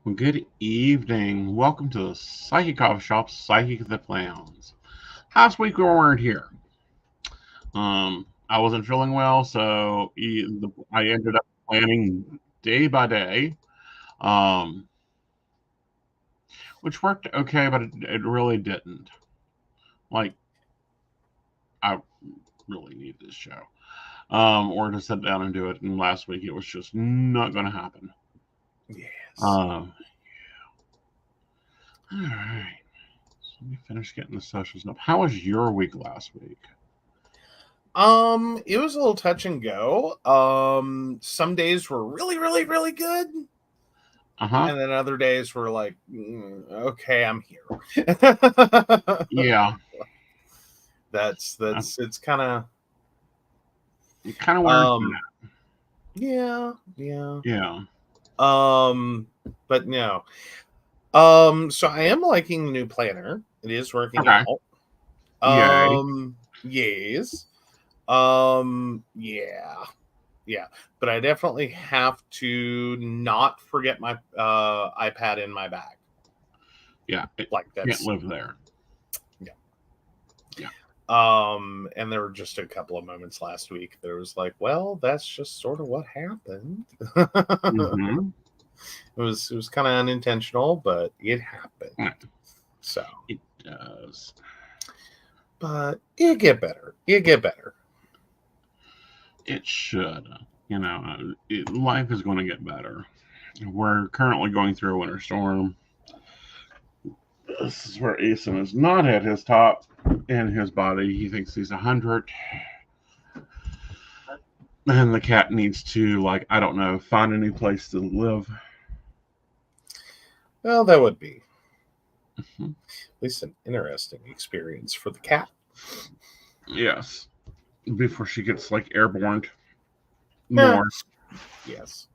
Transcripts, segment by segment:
Well, good evening. Welcome to the Psychic Coffee Shop, Psychic that Plans. Last week we weren't here. I wasn't feeling well, so I ended up planning day by day, um, which worked okay, but it really didn't. Like, I really need this show, or to sit down and do it. And last week it was just not going to happen. Yes. All right. So let me finish getting the socials up. How was your week last week? It was a little touch and go. Some days were really, really, really good, Uh-huh. and then other days were like, okay, I'm here. Yeah. that's it's kind of Kind of where it's um at. yeah. Yeah. But no. So I am liking the new planner. It is working Okay. out. Yay. Yes. Yeah. Yeah, but I definitely have to not forget my iPad in my bag. Yeah. Like Can't that's live there. yeah. Yeah. And there were just a couple of moments last week that it was like, well, that's just sort of what happened. Mm-hmm. It was kind of unintentional, but it happened. Yeah, So, it does. but it get better. It get better. It should. Life is going to get better. We're currently going through a winter storm. This is where Aeson is not at his top in his body. He thinks he's 100. And the cat needs to, like, I don't know, find a new place to live. Well, that would be Mhm. at least an interesting experience for the cat. Yes. Before she gets, like, airborne Yeah. more. Yes.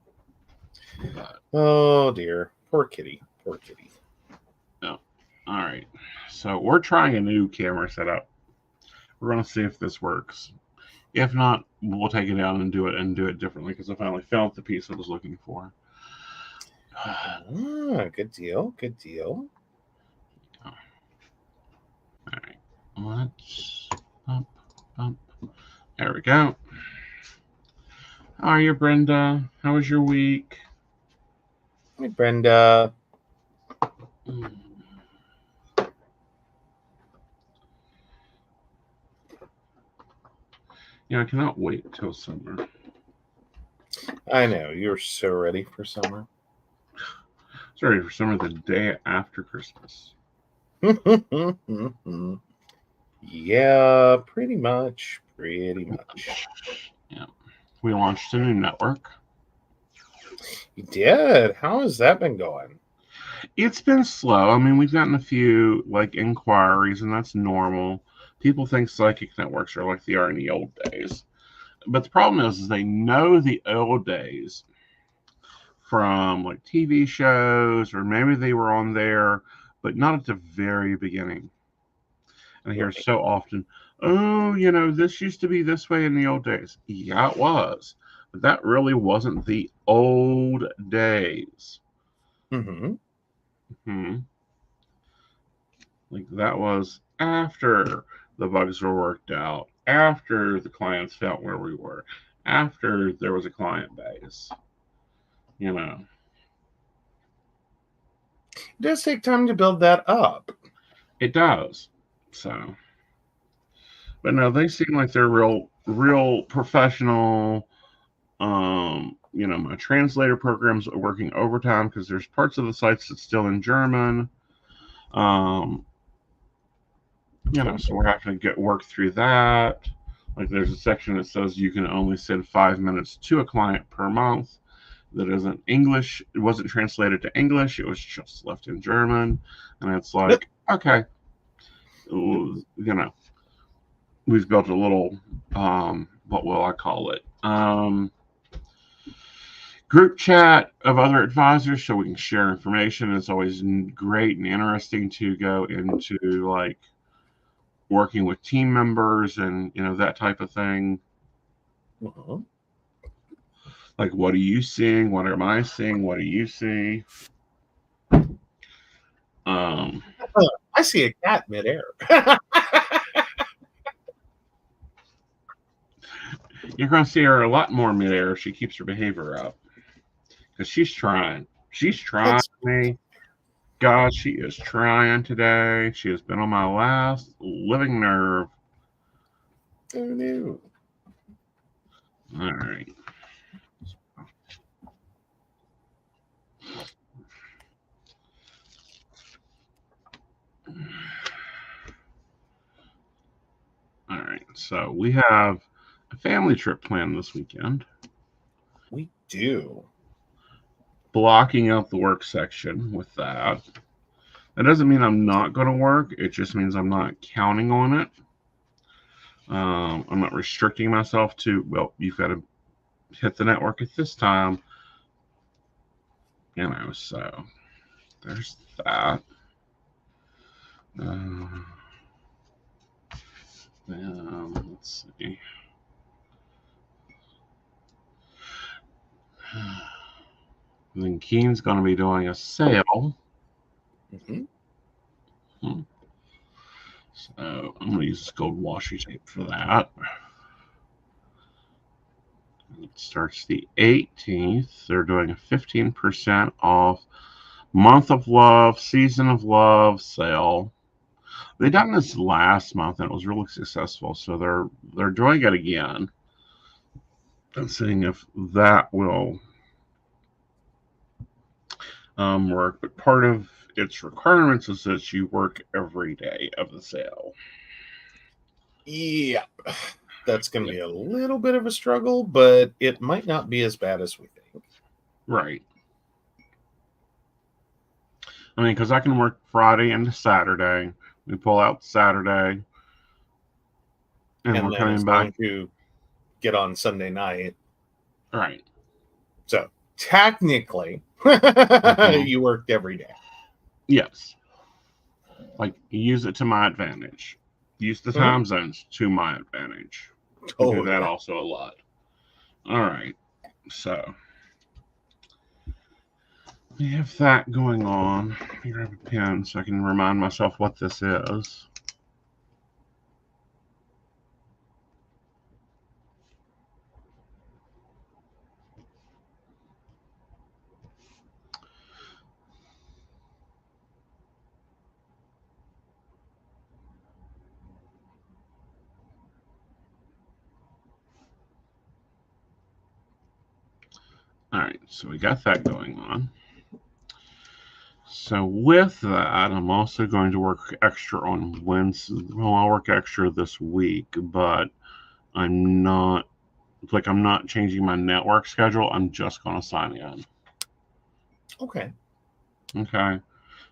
But, Oh dear. Poor kitty. Poor kitty. no. All right. So we're trying a new camera setup. We're going to see if this works. If not, we'll take it down and do it differently because I finally found the piece I was looking for. Good deal. Good deal. All right. Let's bump, bump. There we go. How are you, Brenda? How was your week? Hey, Brenda. Mm. Yeah, I cannot wait till summer. I know you're so ready for summer. Sorry for summer the day after Christmas. Yeah, pretty much. Pretty much. Yeah. We launched a new network. You did. How has that been going? It's been slow. I mean, we've gotten a few like inquiries, and that's normal. People think psychic networks are like they are in the old days. But the problem is they know the old days from like TV shows, or maybe they were on there, but not at the very beginning. And I hear Right. so often, oh, this used to be this way in the old days. Yeah, it was. But that really wasn't the old days. Mm-hmm. Hmm. Like that was after the bugs were worked out, after the clients felt where we were, after there was a client base. You know, It does take time to build that up. it does. So, but no, they seem like they're real professional. My translator programs are working overtime because there's parts of the sites that's still in German. Um, so we're having to get work through that. Like there's a section that says you can only send 5 minutes to a client per month. That isn't English. It wasn't translated to English. It was just left in German, and it's Yep. like, okay, Yep. we've built a little, what will I call it? Group chat of other advisors so we can share information. It's always great and interesting to go into like working with team members and that type of thing. Uh-huh. Like, what are you seeing? What am I seeing? What do you see? I see a cat midair. You're going to see her a lot more midair if she keeps her behavior up. Because she's trying. She's trying me. God, she is trying today. She has been on my last living nerve. Oh, no. All right. All right. So we have a family trip planned this weekend. We do. Blocking out the work section with that. That doesn't mean I'm not going to work. It just means I'm not counting on it. I'm not restricting myself to, well, you've got to hit the network at this time. So there's that. Let's see. And then Keen's going to be doing a sale. Mm-hmm. So I'm going to use this gold washi tape for that. It starts the 18th. They're doing a 15% off Month of Love, Season of Love sale. They done this last month and it was really successful, so they're doing it again. And seeing if that will work. But part of its requirements is that you work every day of the sale. Yeah, that's going to be a little bit of a struggle, but it might not be as bad as we think. Right. I mean, because I can work Friday into Saturday. We pull out Saturday. And we're coming back to get on Sunday night. Right. So technically, you worked every day. Yes. Like, use it to my advantage. Use the time zones to my advantage. We do that also a lot. All right. So we have that going on. Let me grab a pen so I can remind myself what this is. All right, so we got that going on. So with that, I'm also going to work extra on Wednesday. Well, I'll work extra this week, but I'm not changing my network schedule. I'm just going to sign in. Okay.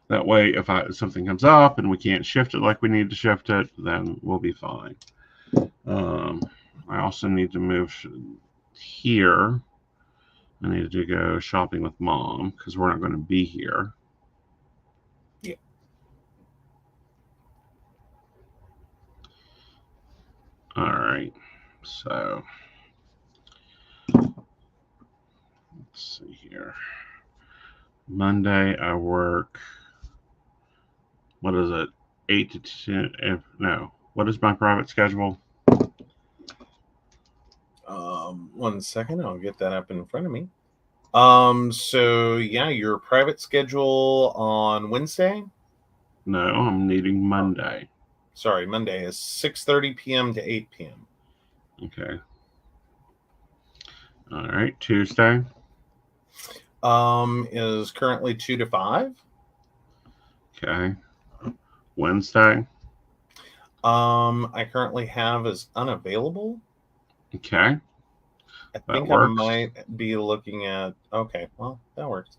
That way, if something comes up and we can't shift it like we need to shift it, then we'll be fine. I also need to move here. I need to go shopping with Mom because we're not going to be here. Yeah. All right. So let's see here. Monday I work. What is it? 8 to 10. No. What is my private schedule? 1 second. I'll get that up in front of me. So yeah, your private schedule on Wednesday? No, I'm needing Monday. Sorry, Monday is 6:30 p.m. to 8 p.m. Okay. All right. Tuesday? Is currently 2 to 5. Okay. Wednesday? I currently have as unavailable. Okay. I think I might be looking at. Okay, well, that works.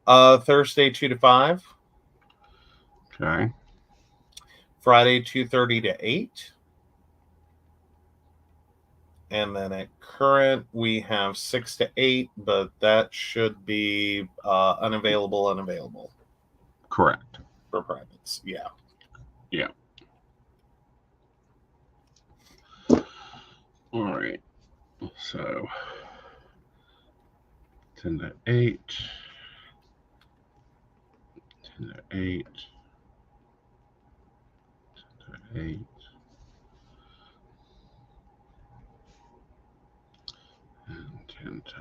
Thursday 2 to 5. Okay. Friday 2:30 to 8. And then at current we have 6 to 8, but that should be unavailable. Correct. For privates, yeah. Yeah. All right. So 10 to 8. 10 to 8. 8, and 10 to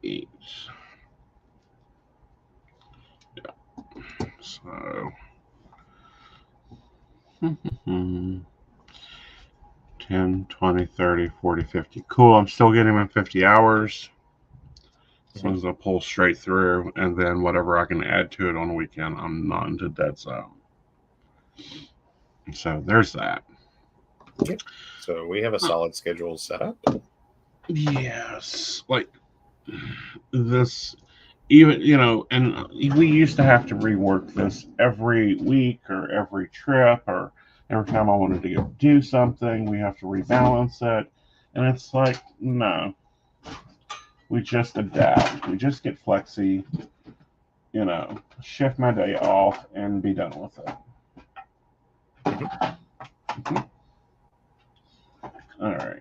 each. Yeah. So 10, 20, 30, 40, 50. Cool. I'm still getting my 50 hours. As long as I pull straight through, and then whatever I can add to it on the weekend, I'm not into dead zone. So there's that. Yep. So we have a solid schedule set up. Yes. Like this, even, and we used to have to rework this every week or every trip or every time I wanted to go do something, we have to rebalance it. And it's like, no. We just adapt. We just get flexy, shift my day off and be done with it. Mm-hmm. All right.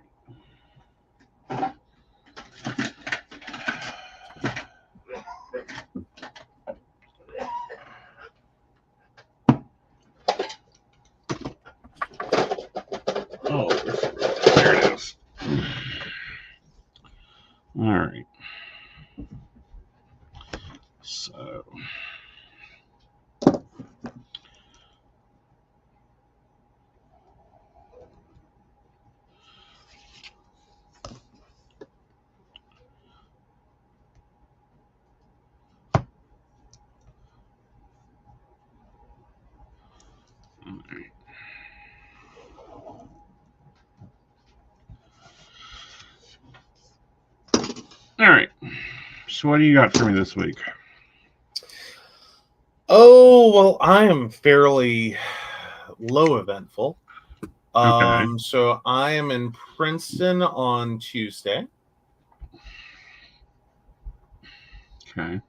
Oh, there it is. All right. So. All right. So what do you got for me this week? Oh, well, I am fairly low eventful. Okay. So I am in Princeton on Tuesday. Okay.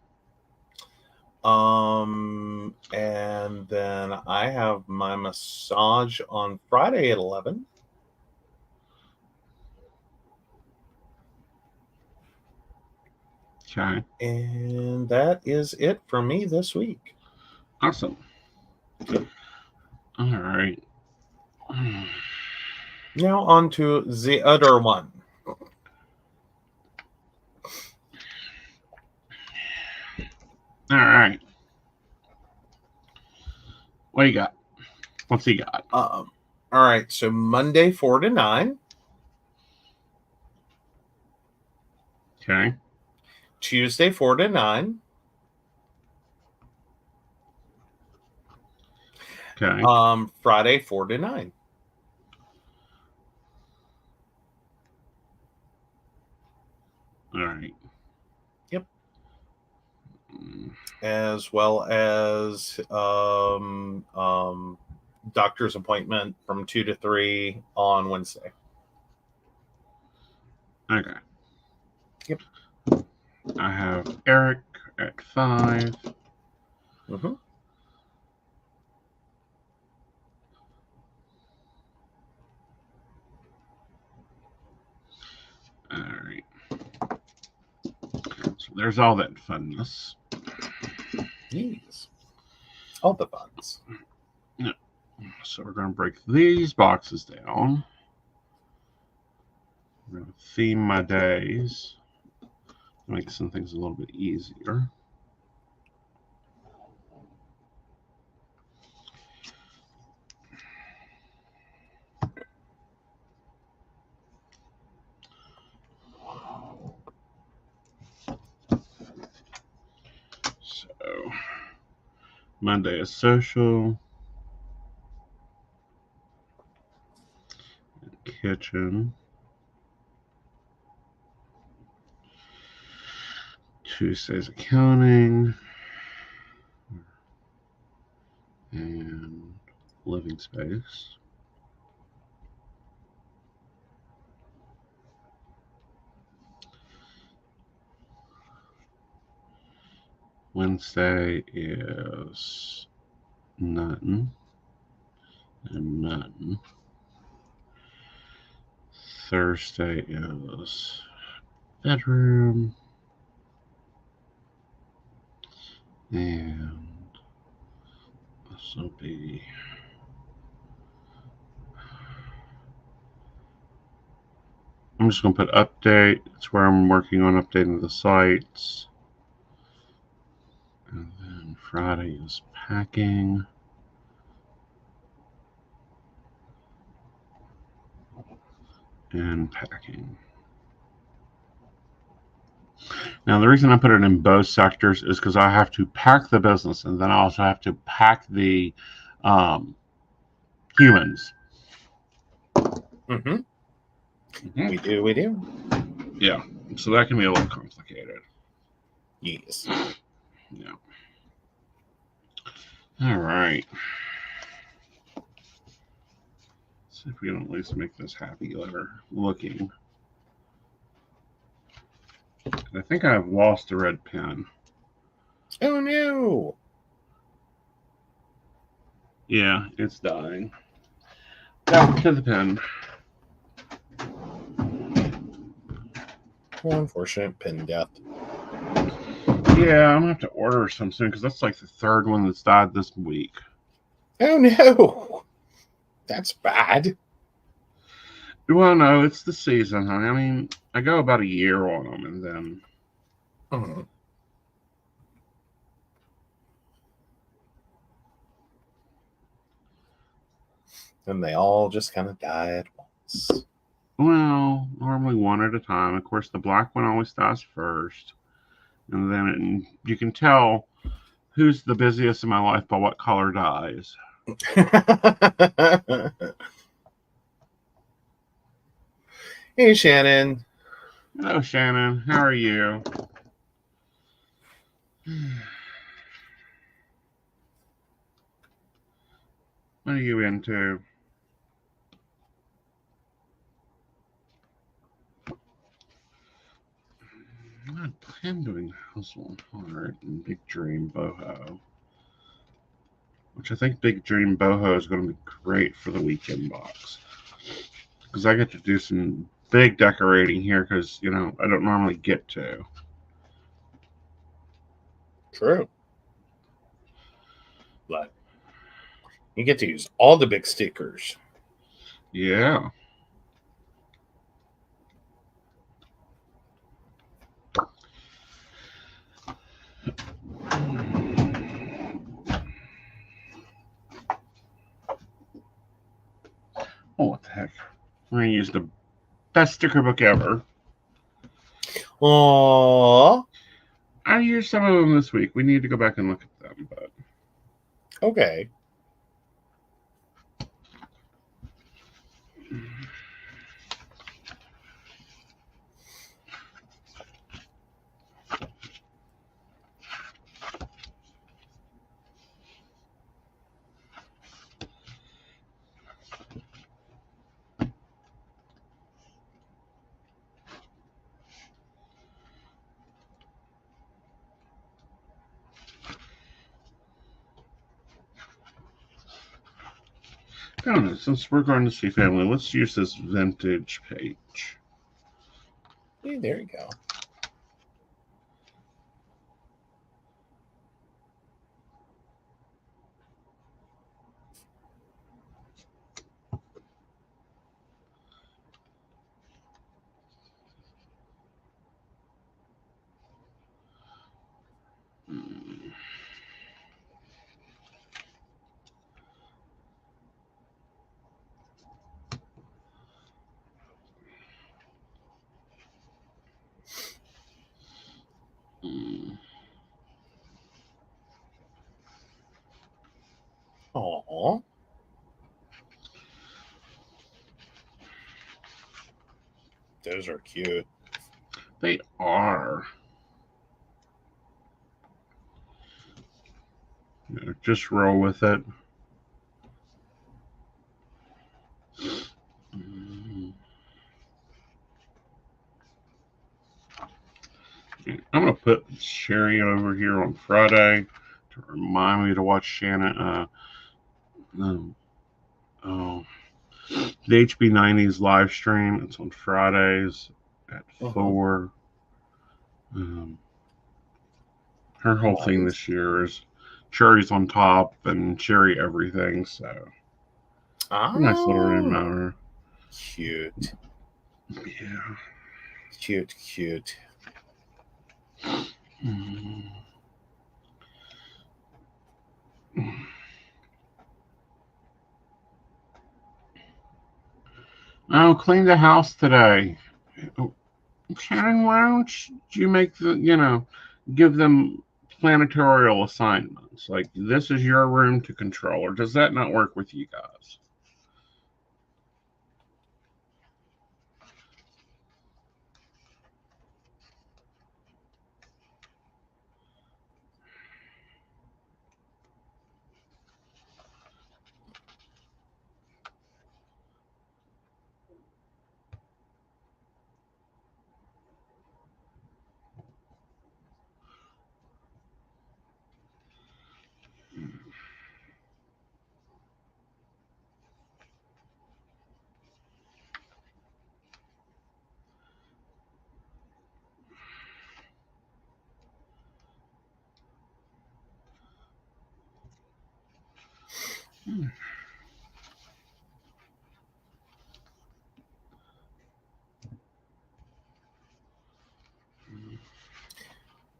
And then I have my massage on Friday at 11. Okay. And that is it for me this week. Awesome. All right. Now on to the other one. All right. What you got? What's he got? All right. So Monday 4 to 9. Okay. Tuesday 4 to 9. Okay. Friday 4 to 9. All right. Yep. As well as doctor's appointment from 2 to 3 on Wednesday. Okay. Yep. I have Eric at 5. Mm-hmm. All right. So there's all that funness. Yes. All the buns. Yeah. So we're going to break these boxes down. We're going to theme my days to make some things a little bit easier. So Monday is social, kitchen. Tuesday's accounting and living space. Wednesday is nothing and nothing. Thursday is bedroom and this will be I'm just going to put update. It's where I'm working on updating the sites. And then Friday is packing. And packing. Now, the reason I put it in both sectors is because I have to pack the business, and then I also have to pack the humans. Mm-hmm. Mm-hmm. We do. Yeah, so that can be a little complicated. Yes. Yeah. All right. See if we can at least make this happier looking. I think I've lost the red pen. Oh no! Yeah, it's dying. Back to the pen. Unfortunate pen death. Yeah, I'm gonna have to order some soon because that's like the third one that's died this week. Oh no! That's bad. Well, no, it's the season, honey. I mean, I go about a year on them, and then. Mm-hmm. And they all just kind of die at once. Well, normally one at a time. Of course, the black one always dies first. And then you can tell who's the busiest in my life by what color dies. Hey, Shannon. Hello, Shannon. How are you? What are you into? I'm doing Household Heart and Big Dream Boho. Which I think Big Dream Boho is going to be great for the weekend box. Because I get to do some big decorating here because, I don't normally get to. True. But you get to use all the big stickers. Yeah. Oh, what the heck. We're going to use the best sticker book ever. Aww. I used some of them this week. We need to go back and look at them, but. Okay. I don't know. Since we're going to see family, let's use this vintage page. Hey, there you go. Aww. Those are cute. They are. Just roll with it. I'm going to put Sherry over here on Friday to remind me to watch Shannon. The HB90s live stream. It's on Fridays at 4. Her whole thing this year is cherries on top and cherry everything. So nice little reminder. Cute. Yeah. Cute, cute. Oh, clean the house today. Shannon, why don't you make give them planetorial assignments? Like, this is your room to control, or does that not work with you guys?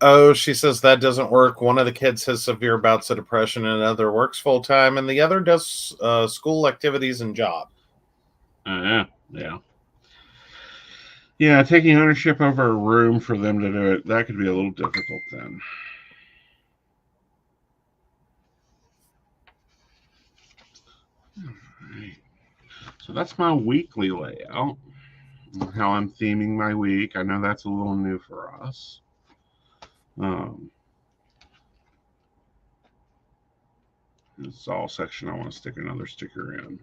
Oh, she says that doesn't work. One of the kids has severe bouts of depression, and another works full time, and the other does school activities and job. Yeah. Yeah, taking ownership over a room for them to do it, that could be a little difficult then. Alright. So that's my weekly layout. How I'm theming my week. I know that's a little new for us. This is all section I want to stick another sticker in.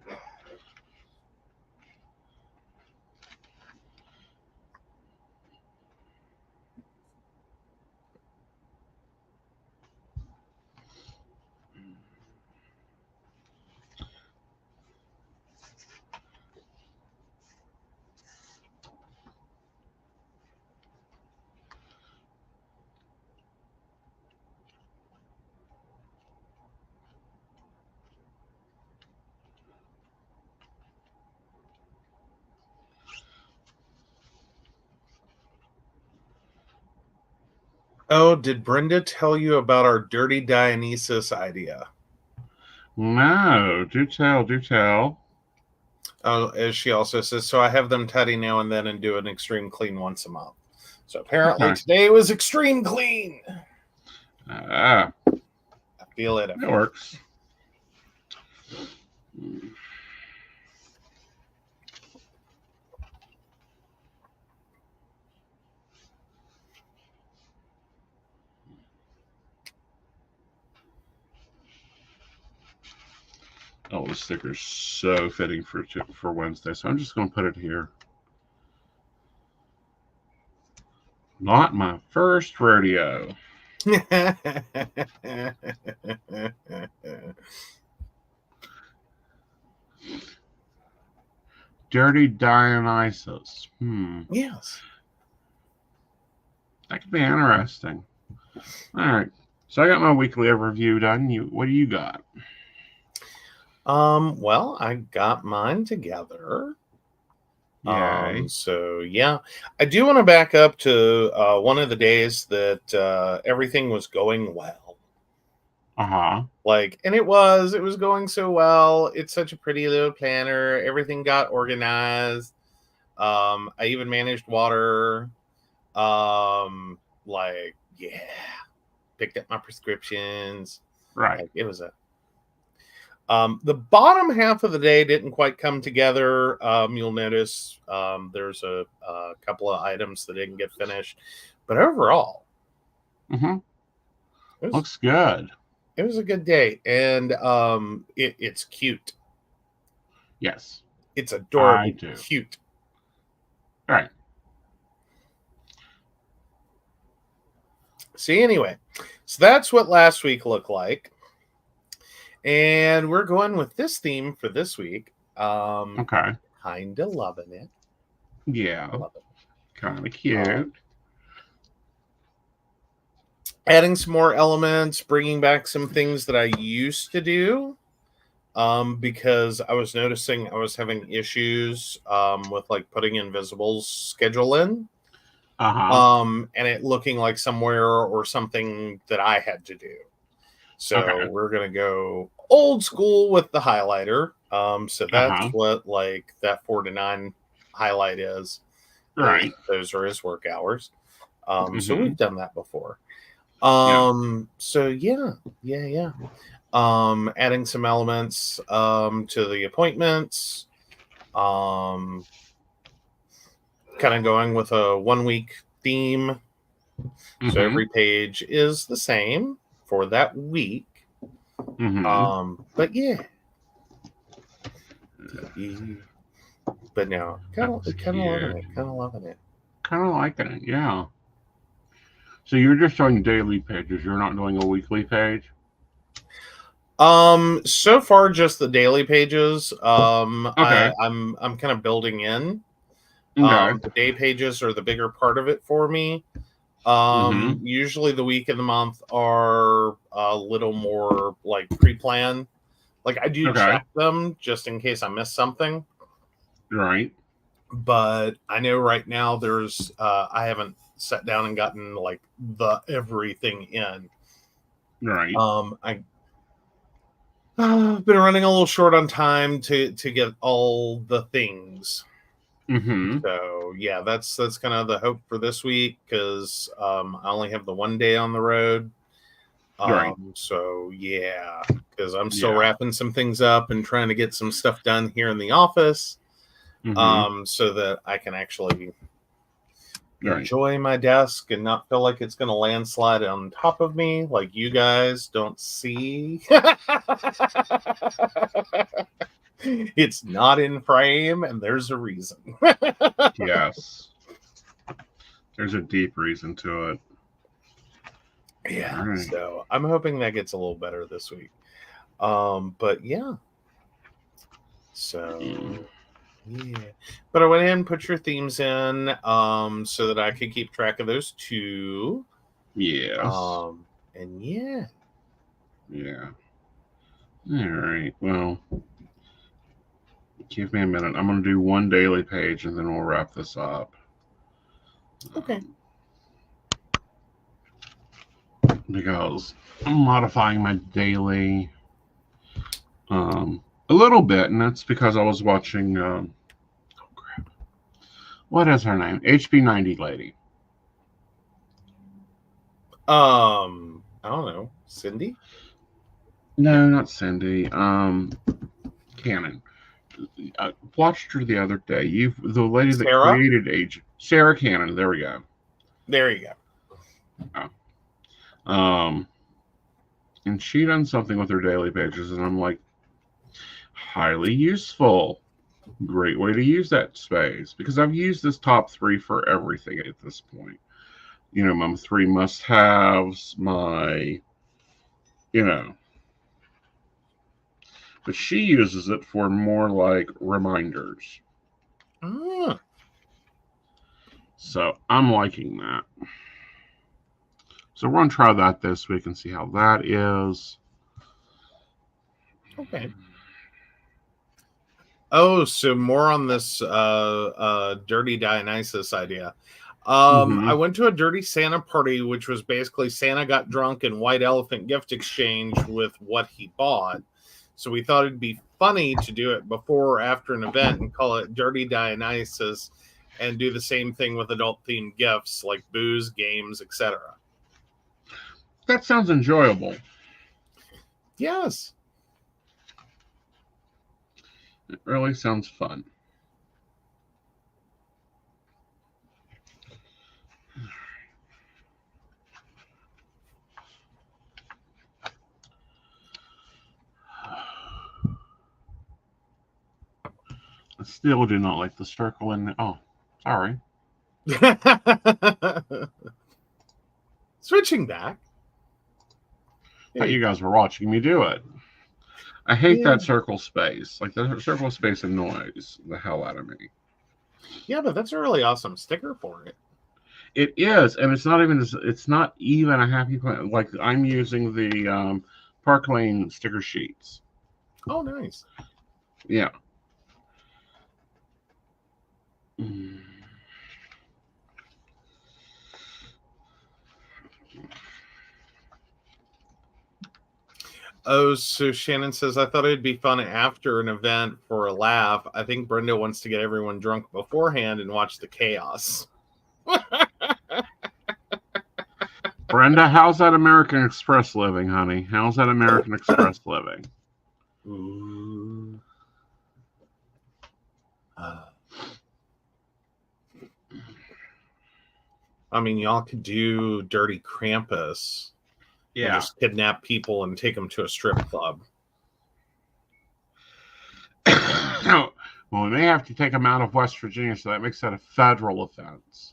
Oh, did Brenda tell you about our Dirty Dionysus idea? No, do tell, do tell. Oh, as she also says, so I have them tidy now and then and do an extreme clean once a month. So apparently today was extreme clean. I feel it. It works. Oh, the sticker's so fitting for Wednesday, so I'm just going to put it here. Not my first rodeo. Dirty Dionysus. Yes. That could be interesting. All right. So I got my weekly overview done. What do you got? Well, I got mine together. Yay. So yeah, I do want to back up to one of the days that everything was going well. And it was going so well. It's such a pretty little planner. Everything got organized. I even managed water. Picked up my prescriptions. Right. It was the bottom half of the day didn't quite come together. You'll notice there's a couple of items that didn't get finished, but overall, Looks good. It was a good day, and it's cute. Yes, it's adorable. Cute. All right. See, anyway, so that's what last week looked like. And we're going with this theme for this week. Okay. Kind of loving it. Yeah. Kind of cute. Adding some more elements, bringing back some things that I used to do. because I was noticing I was having issues with like putting Invisible's schedule in. And it looking like somewhere or something that I had to do. So we're gonna go old school with the highlighter. So that's what like that 4 to 9 highlight is. Right. Those are his work hours. So we've done that before. So yeah. Adding some elements to the appointments. Kind of going with a 1 week theme. So every page is the same for that week. But yeah. But no, kind of loving it. Kind of loving it. Kind of liking it, yeah. So you're just showing daily pages. You're not doing a weekly page? So far just the daily pages. I'm kind of building in. The day pages are the bigger part of it for me. Usually the week and the month are a little more like pre-planned. Like I do check them just in case I miss something. Right. But I know right now there's I haven't sat down and gotten like the everything in. Right. I've been running a little short on time to get all the things. So yeah, that's kind of the hope for this week because I only have the 1 day on the road. So yeah, because I'm still wrapping some things up and trying to get some stuff done here in the office, so that I can actually enjoy my desk and not feel like it's going to landslide on top of me like you guys don't see. It's not in frame, and there's a reason. Yes. There's a deep reason to it. Yeah, right. So I'm hoping that gets a little better this week. But yeah. So yeah. But I went ahead and put your themes in so that I could keep track of those too. Yes. And yeah. Yeah. All right. Well, give me a minute. I'm going to do one daily page and then we'll wrap this up. Okay. Because I'm modifying my daily a little bit, and that's because I was watching oh crap. What is her name? HB90 lady. I don't know. Cindy? No, not Cindy. Cannon. I watched her the other day. The lady that created Sarah Cannon. There we go. There you go. Oh. And she done something with her daily pages, and I'm like, highly useful. Great way to use that space, because I've used this top 3 for everything at this point. You know, my 3 must-haves, my, but she uses it for more like reminders. So I'm liking that. So we're going to try that this week and see how that is. Okay. Oh, so more on this Dirty Dionysus idea. I went to a Dirty Santa party, which was basically Santa got drunk and White Elephant gift exchange with what he bought. So we thought it'd be funny to do it before or after an event and call it Dirty Dionysus and do the same thing with adult-themed gifts like booze, games, etc. That sounds enjoyable. Yes. It really sounds fun. I still do not like the circle in the... Oh, sorry. Switching back. I thought you guys were watching me do it. I hate that circle space. Like, the circle space annoys the hell out of me. Yeah, but that's a really awesome sticker for it. It is, and it's not even a happy plan. Like, I'm using the Park Lane sticker sheets. Oh, nice. Yeah. Oh, so Shannon says, I thought it'd be fun after an event for a laugh. I think Brenda wants to get everyone drunk beforehand and watch the chaos. Brenda, how's that American Express living, honey? How's that American Express living? Ooh. I mean, y'all could do Dirty Krampus. Yeah. And just kidnap people and take them to a strip club. Well, we may have to take them out of West Virginia, so that makes that a federal offense.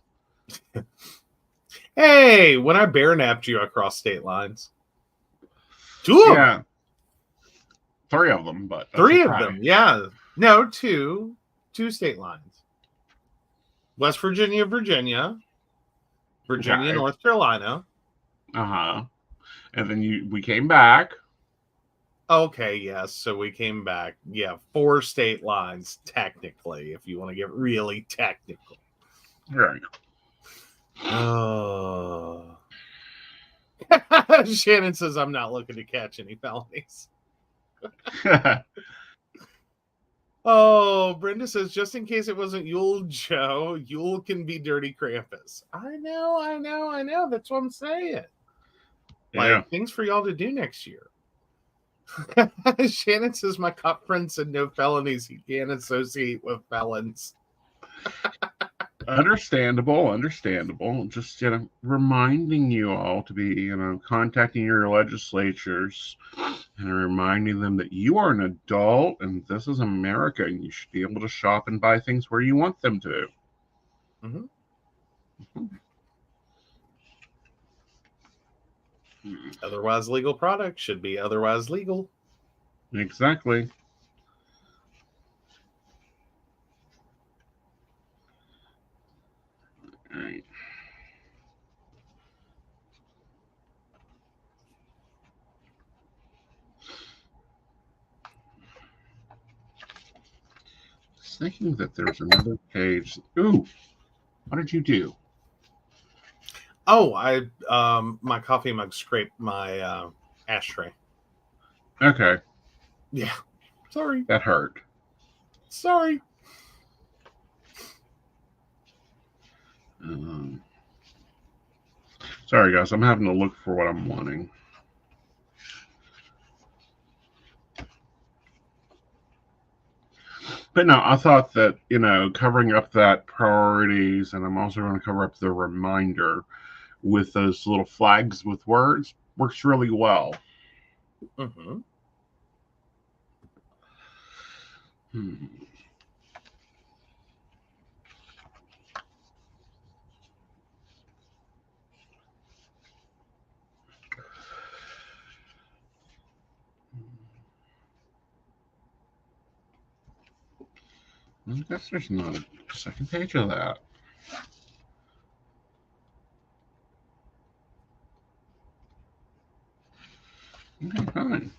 Hey, when I bear napped you across state lines. 2 of them. 3 of them, but 3 of them, yeah. No, 2 state lines. West Virginia, Virginia, Okay. North Carolina. Uh-huh. And then we came back. Okay, yes. So we came back. Yeah, 4 state lines, technically, if you want to get really technical. Right. Oh. Shannon says, I'm not looking to catch any felonies. Oh, Brenda says, just in case it wasn't Yule, Joe, Yule can be Dirty Krampus. I know. That's what I'm saying. Like, things for y'all to do next year. Shannon says, my cop friend said no felonies. He can't associate with felons. Understandable. Just, reminding you all to be, contacting your legislatures and reminding them that you are an adult and this is America and you should be able to shop and buy things where you want them to. Mm-hmm. Otherwise legal product should be otherwise legal. Exactly. All right. Thinking that there's another page. Ooh, what did you do? Oh, I my coffee mug scraped my ashtray. Okay. Yeah. Sorry. That hurt. Sorry. Sorry, guys. I'm having to look for what I'm wanting. But no, I thought that, covering up that priorities, and I'm also going to cover up the reminder with those little flags with words, works really well. Mm-hmm. I guess there's not a second page of that. Okay, fine.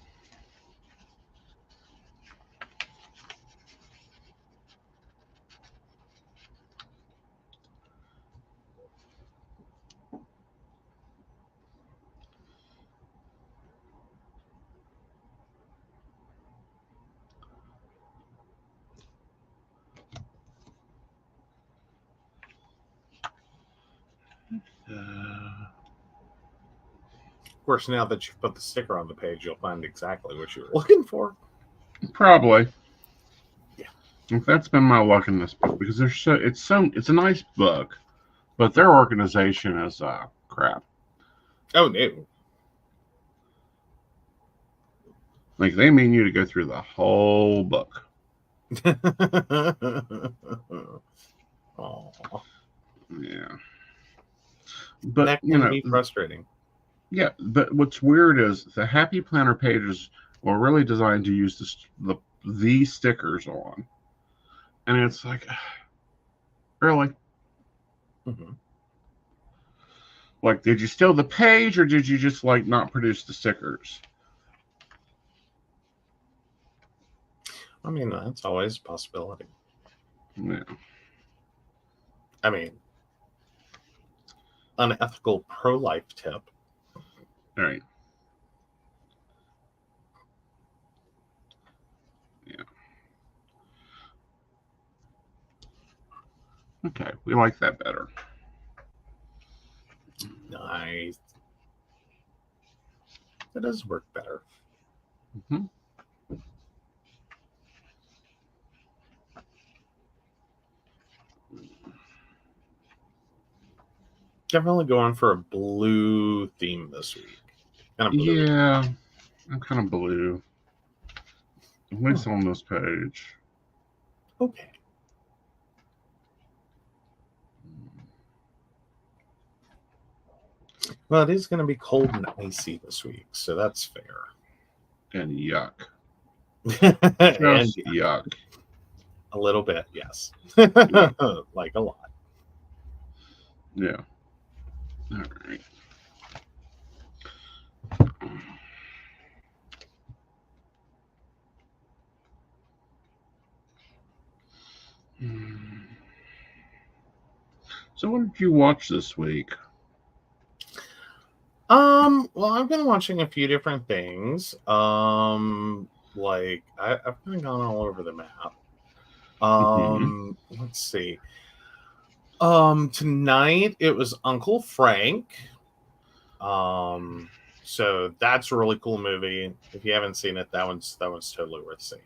Of course, now that you've put the sticker on the page, you'll find exactly what you were looking for. Probably. Yeah. That's been my luck in this book because it's a nice book, but their organization is crap. Oh no. Like they mean you to go through the whole book. Aww. Yeah. But that can be frustrating. Yeah, but what's weird is the Happy Planner pages were really designed to use the stickers on. And it's like, really? Mm-hmm. Like, did you steal the page or did you just, not produce the stickers? I mean, that's always a possibility. Yeah. I mean, unethical pro-life tip. All right. Yeah. Okay, we like that better. Nice. That does work better. Mm-hmm. Definitely going for a blue theme this week. Kind of blue. Yeah, I'm kind of blue. At least on this page. Okay. Well, it is going to be cold and icy this week, so that's fair. And yuck. And Just yuck. a little bit, yes. Yeah. Like a lot. Yeah. All right. So what did you watch this week? Well, I've been watching a few different things. Like I've kind of gone all over the map. Let's see. Tonight it was Uncle Frank. So that's a really cool movie. If you haven't seen it, that one's totally worth seeing.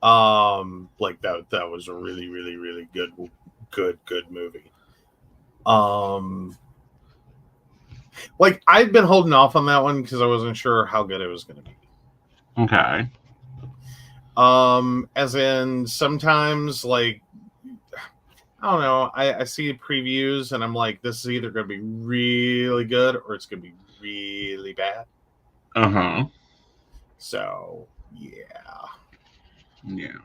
Like that was a really, really, really good movie. Like I'd been holding off on that one because I wasn't sure how good it was going to be. Okay. As in sometimes like I don't know, I see previews and I'm like, this is either going to be really good or it's going to be really bad. So yeah. Yeah.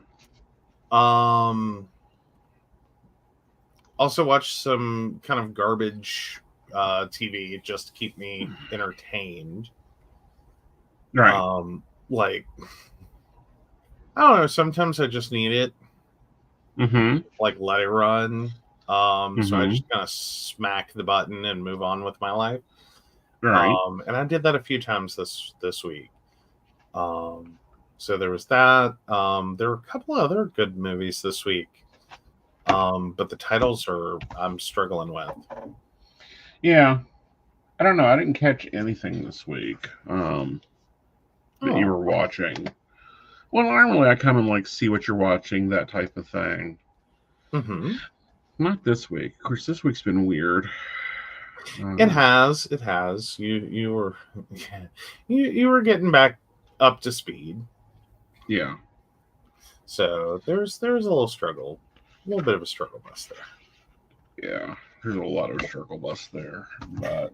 Also watched some kind of garbage TV just to keep me entertained. Right. Like I don't know, sometimes I just need it. Like let it run. So I just kind of smack the button and move on with my life. Right. And I did that a few times this week. So there was that. There were a couple of other good movies this week. But the titles I'm struggling with. Yeah. I don't know. I didn't catch anything this week that you were watching. Well, normally I come and like see what you're watching, that type of thing. Not this week. Of course, this week's been weird. It has. You were you were getting back up to speed. Yeah. So there's a little struggle, a little bit of a struggle bus there. Yeah, there's a lot of struggle bus there, but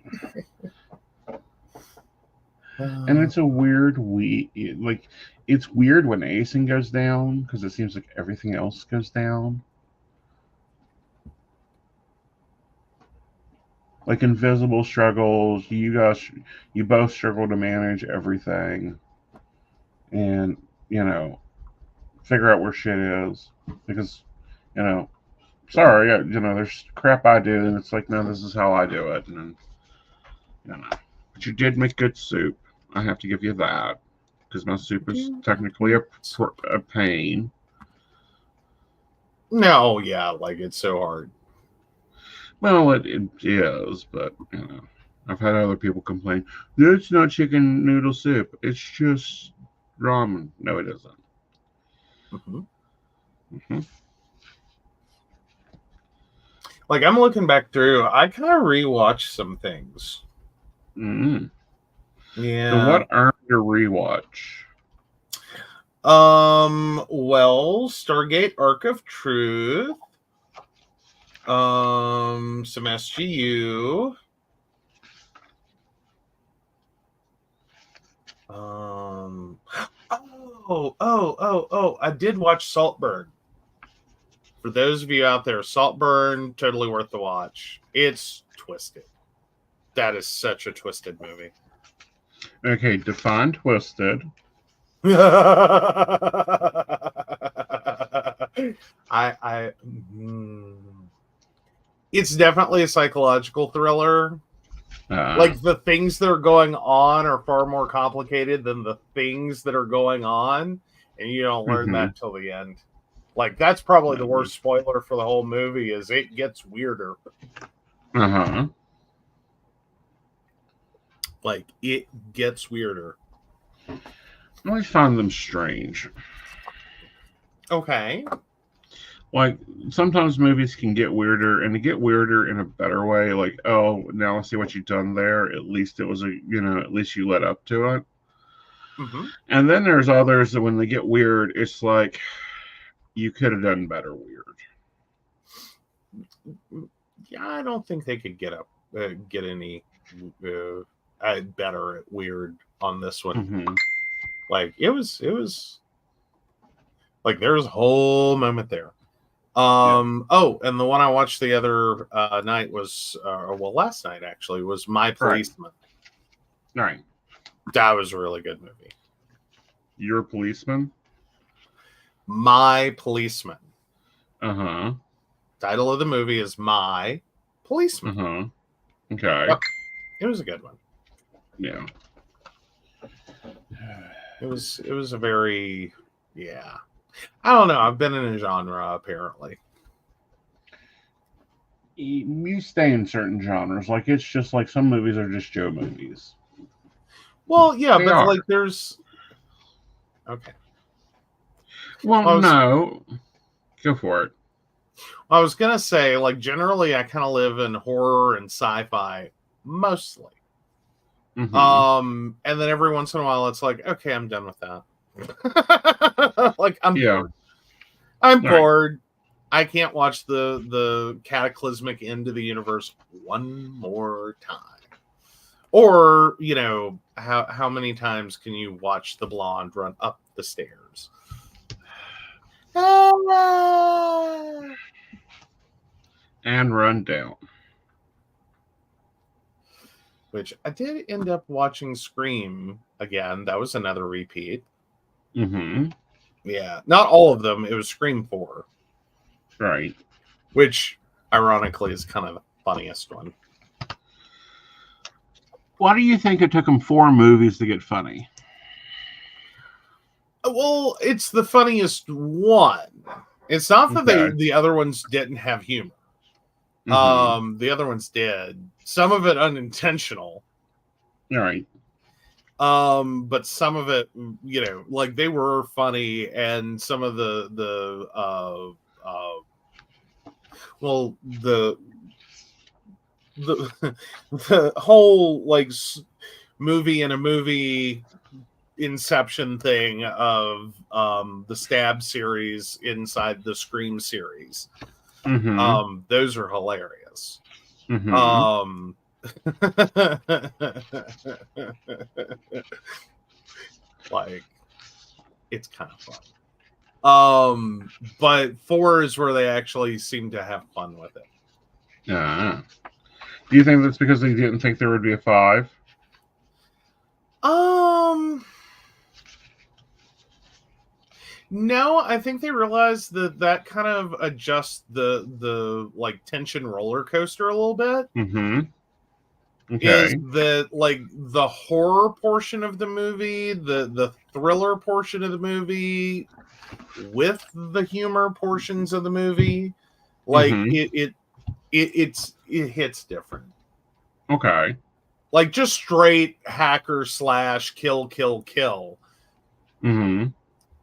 and it's a weird like it's weird when Aeson goes down because it seems like everything else goes down. Like invisible struggles, you both struggle to manage everything, and figure out where shit is because sorry, there's crap I do, and it's like, no, this is how I do it, and but you did make good soup. I have to give you that because my soup is technically a pain. No, yeah, like it's so hard. Well, it is, but I've had other people complain. It's not chicken noodle soup. It's just ramen. No, it isn't. Like I'm looking back through, I kind of rewatched some things. Yeah. So what earned your rewatch? Well, Stargate Arc of Truth. Some SGU. I did watch Saltburn. For those of you out there, Saltburn, totally worth the watch. It's twisted. That is such a twisted movie. Okay, define twisted. I mm, it's definitely a psychological thriller. Like the things that are going on are far more complicated than the things that are going on, and you don't learn that till the end. Like that's probably the worst spoiler for the whole movie is it gets weirder. Like it gets weirder. I always find them strange. Okay. Like sometimes movies can get weirder, and to get weirder in a better way. Like, oh, now I see what you've done there. At least it was at least you led up to it. Mm-hmm. And then there's others that when they get weird, it's like you could have done better weird. Yeah, I don't think they could get any better at weird on this one. Like it was like there was a whole moment there. Oh, and the one I watched the other night was last night actually was My Policeman. Right. That was a really good movie. You're a policeman? My Policeman. Title of the movie is My Policeman. Okay. Yep. It was a good one. Yeah. It was a very I don't know. I've been in a genre apparently. You stay in certain genres. Like it's just like some movies are just Joe movies. Well, yeah, but like there's okay. Well, no. Go for it. I was gonna say, like, generally I kind of live in horror and sci-fi mostly. And then every once in a while it's like, okay, I'm done with that. Like I'm bored. I'm bored. I can't watch the cataclysmic end of the universe one more time. Or, you know, how many times can you watch the blonde run up the stairs? And run down. Which I did end up watching Scream again. That was another repeat. Yeah. Not all of them. It was Scream 4. Right. Which, ironically, is kind of the funniest one. Why do you think it took them 4 movies to get funny? Well, it's the funniest one. It's not that the other ones didn't have humor. The other ones did. Some of it unintentional. All right. But some of it, you know, like they were funny, and some of the whole like movie in a movie inception thing of the Stab series inside the Scream series. Those are hilarious. Like it's kind of fun. But 4 is where they actually seem to have fun with it. Do you think that's because they didn't think there would be a 5? No, I think they realized that kind of adjusts the like tension roller coaster a little bit. Okay. Is that like the horror portion of the movie, the thriller portion of the movie, with the humor portions of the movie, like it hits different. Okay. Like just straight hacker / kill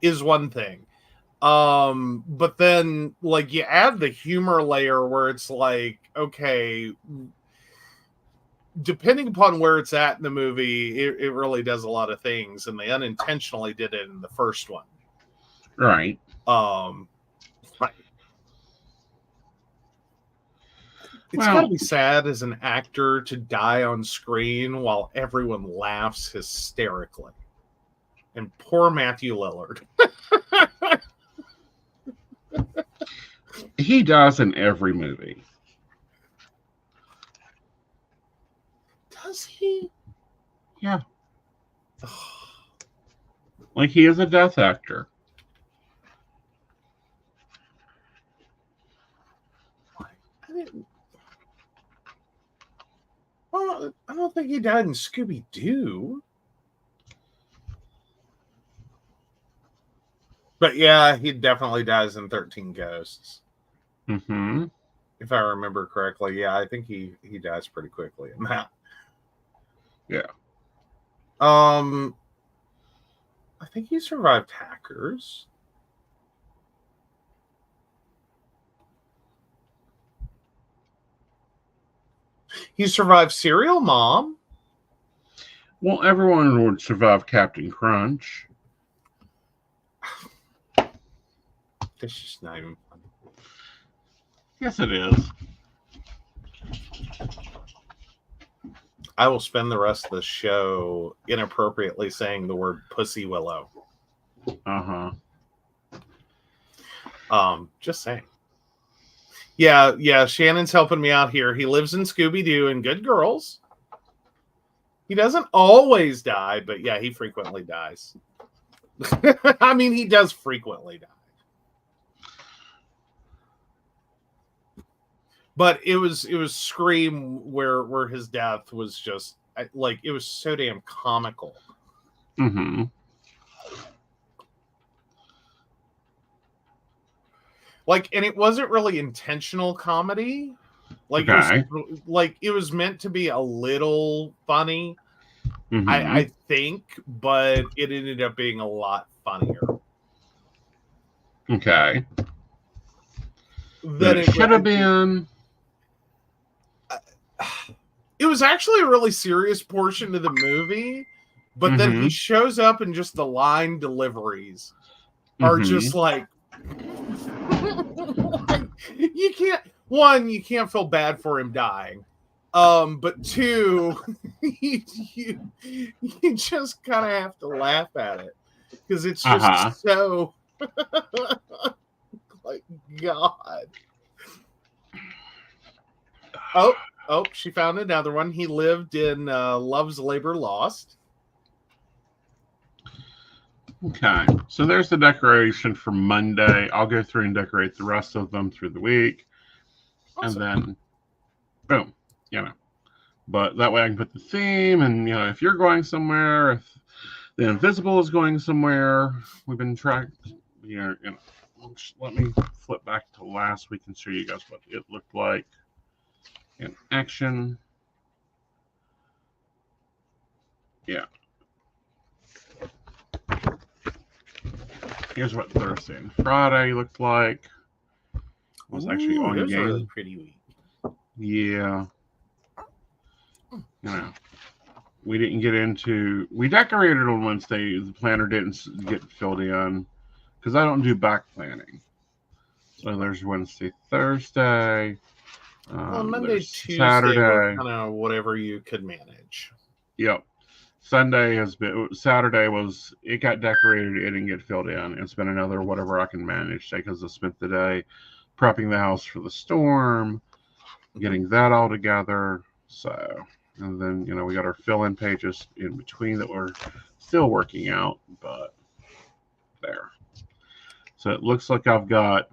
is one thing. But then like you add the humor layer where it's like, okay, depending upon where it's at in the movie, it really does a lot of things, and they unintentionally did it in the first one. Right. Right. It's gotta be sad as an actor to die on screen while everyone laughs hysterically. And poor Matthew Lillard. He does in every movie. Does he? Yeah. Like, he is a death actor. Well, I don't think he died in Scooby-Doo. But yeah, he definitely dies in 13 Ghosts. Mm-hmm. If I remember correctly. Yeah, I think he dies pretty quickly in that. Yeah. I think he survived Hackers. He survived Serial Mom. Well, everyone would survive Captain Crunch. This is not even funny. Yes, it is. I will spend the rest of the show inappropriately saying the word Pussy Willow. Uh-huh. Just saying. Yeah, Shannon's helping me out here. He lives in Scooby-Doo and Good Girls. He doesn't always die, but yeah, he frequently dies. I mean, he does frequently die. But it was Scream where his death was just like, it was so damn comical. Mm-hmm. Like, and it wasn't really intentional comedy. Like, Okay. it was meant to be a little funny, Mm-hmm. I think, but it ended up being a lot funnier. Okay. Then it should have been. It was actually a really serious portion of the movie, but then he shows up and just the line deliveries are just like, you can't feel bad for him dying. But two, you just kind of have to laugh at it because it's just so like, God. Oh, she found another one. He lived in Love's Labor Lost. Okay, so there's the decoration for Monday. I'll go through and decorate the rest of them through the week. Awesome. And then, boom, But that way I can put the theme, and, if you're going somewhere, if the invisible is going somewhere, we've been tracked, let me flip back to last week and show you guys what it looked like in action. Yeah. Here's what Thursday and Friday looked like. It was actually on game. A really pretty week. Yeah. We didn't get into. We decorated on Wednesday. The planner didn't get filled in because I don't do back planning. So there's Wednesday, Thursday. Monday, Tuesday, Saturday. Kind of whatever you could manage. Yep. Sunday has been. Saturday was. It got decorated. It didn't get filled in. It's been another whatever I can manage day because I spent the day prepping the house for the storm, getting that all together. So, and then we got our fill-in pages in between that we're still working out, but there. So it looks like I've got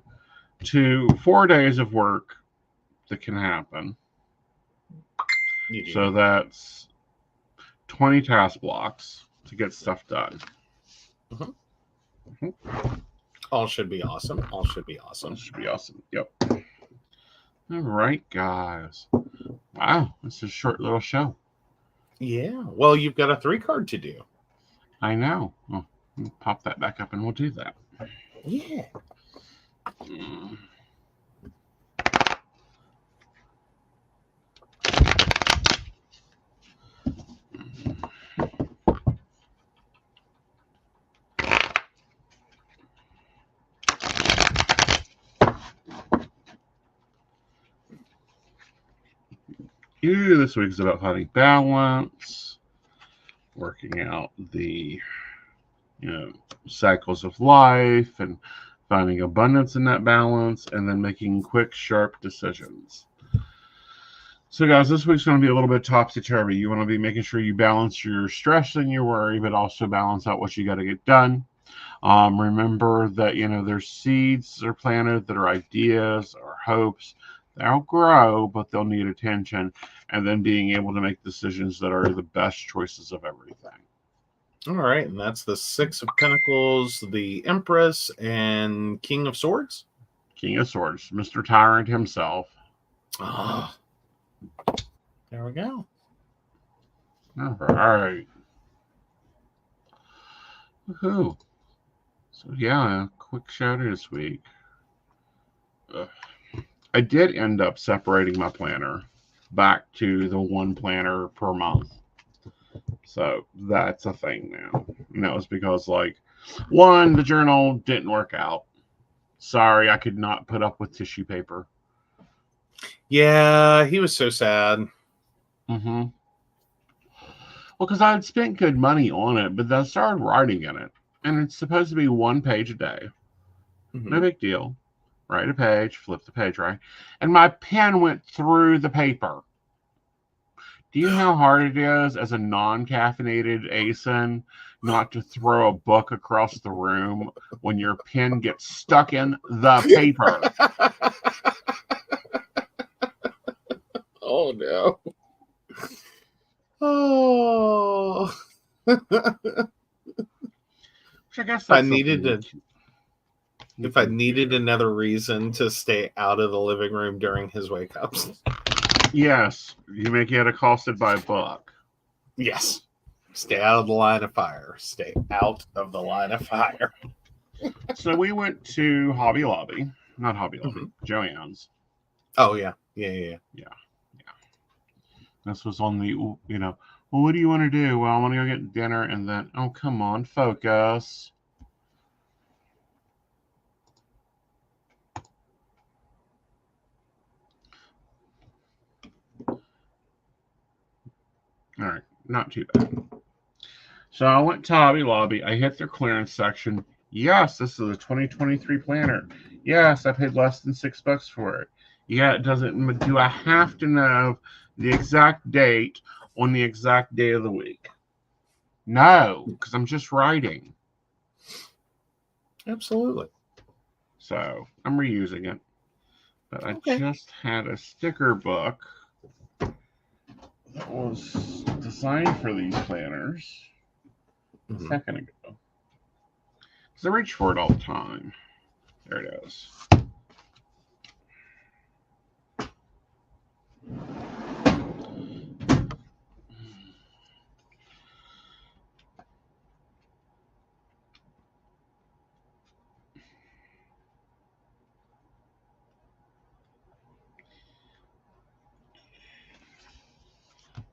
4 days of work that can happen. So that's 20 task blocks to get stuff done. All should be awesome. All should be awesome. Yep. All right, guys. Wow, this is a short little show. Yeah. Well, you've got a 3-card to do. I know. Well, pop that back up and we'll do that. Yeah. This week's about finding balance, working out the cycles of life, and finding abundance in that balance, and then making quick, sharp decisions. So, guys, this week's going to be a little bit topsy-turvy. You want to be making sure you balance your stress and your worry, but also balance out what you got to get done. Remember that, there's seeds that are planted that are ideas or hopes. They'll grow, but they'll need attention. And then being able to make decisions that are the best choices of everything. All right, and that's the Six of Pentacles, the Empress, and King of Swords. King of Swords, Mr. Tyrant himself. Ah, there we go. All right. Woohoo. So, yeah, quick show this week. I did end up separating my planner back to the one planner per month. So that's a thing now. And that was because, one, the journal didn't work out. Sorry, I could not put up with tissue paper. Yeah, he was so sad. Mm-hmm. Well, because I had spent good money on it, but then I started writing in it. And it's supposed to be 1 page a day. Mm-hmm. No big deal. Write a page, flip the page, right? And my pen went through the paper. Do you know how hard it is as a non-caffeinated Aeson not to throw a book across the room when your pen gets stuck in the paper? Oh, no. Oh. Which I guess If I that's needed another reason to stay out of the living room during his wake ups. Yes, you may get accosted by a book. Yes. Stay out of the line of fire. Stay out of the line of fire. So we went to Hobby Lobby. Not Hobby Lobby, Joann's. Oh, yeah. Yeah. This was on the, well, what do you want to do? Well, I want to go get dinner and then, oh, come on, focus. All right, not too bad. So I went to Hobby Lobby. I hit their clearance section. Yes, this is a 2023 planner. Yes, I paid less than $6 for it. Yeah, it doesn't. Do I have to know the exact date on the exact day of the week? No, because I'm just writing. Absolutely. So I'm reusing it. But I just had a sticker book that was designed for these planners a second ago. Because I reach for it all the time. There it is.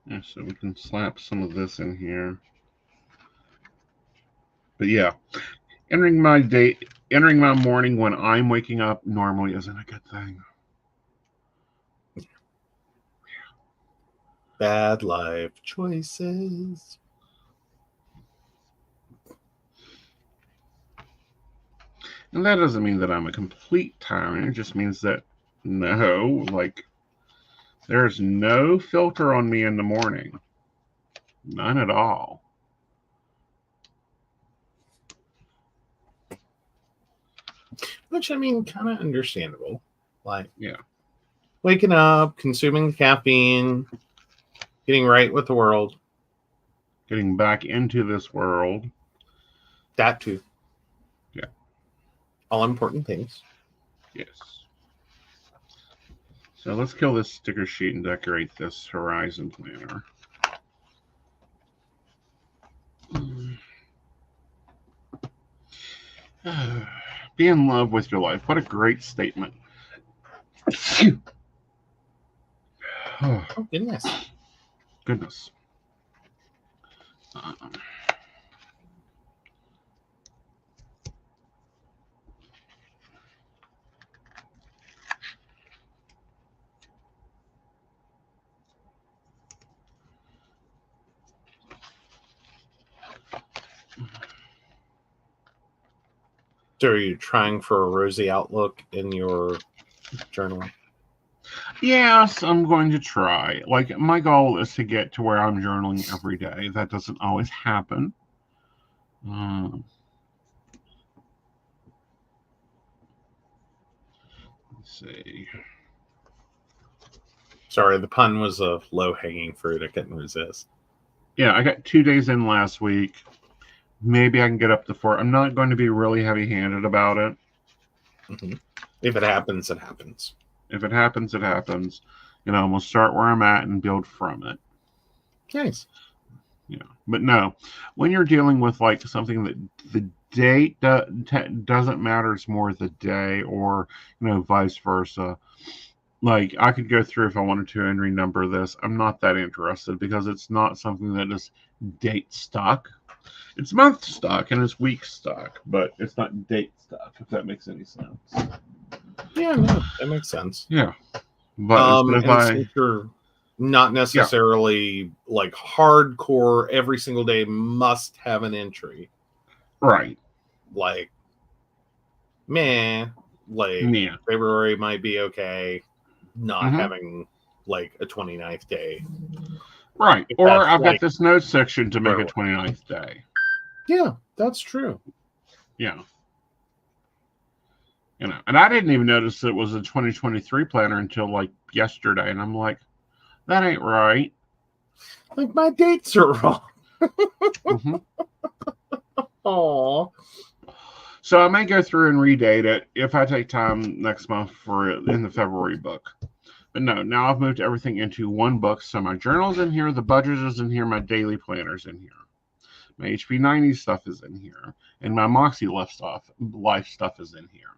Yeah, so we can slap some of this in here. But yeah, entering my morning when I'm waking up normally isn't a good thing. Bad life choices. And that doesn't mean that I'm a complete tyrant. It just means that, no, there's no filter on me in the morning. None at all. Which, I mean, kind of understandable. Yeah. Waking up, consuming the caffeine, getting right with the world. Getting back into this world. That too. Yeah. All important things. Yes. So let's kill this sticker sheet and decorate this horizon planner. Be in love with your life. What a great statement. Oh, goodness. Goodness. So are you trying for a rosy outlook in your journal? Yes, I'm going to try. Like, my goal is to get to where I'm journaling every day. That doesn't always happen. Let's see. Sorry, the pun was a low-hanging fruit. I couldn't resist. Yeah, I got 2 days in last week. Maybe I can get up to 4. I'm not going to be really heavy-handed about it. Mm-hmm. If it happens, it happens. If it happens, it happens. We'll start where I'm at and build from it. Nice. But no, when you're dealing with like something that the date doesn't matter, it's more the day, or vice versa. Like, I could go through if I wanted to and renumber this. I'm not that interested because it's not something that is date stuck. It's month stuck and it's week stuck, but it's not date stuck, if that makes any sense. Yeah, no, that makes sense. Yeah. But since you're not necessarily like hardcore every single day must have an entry. Right. Like, February might be okay. Not having like a 29th day. Right. Or I've got this note section to make a 29th day. Yeah, that's true. Yeah. And I didn't even notice it was a 2023 planner until like yesterday. And I'm like, that ain't right. Like, my dates are wrong. Aww. So I may go through and redate it if I take time next month for it in the February book. But no, now I've moved everything into one book. So my journal's in here, the budget is in here, my daily planner's in here. My HP 90 stuff is in here. And my Moxie life stuff is in here.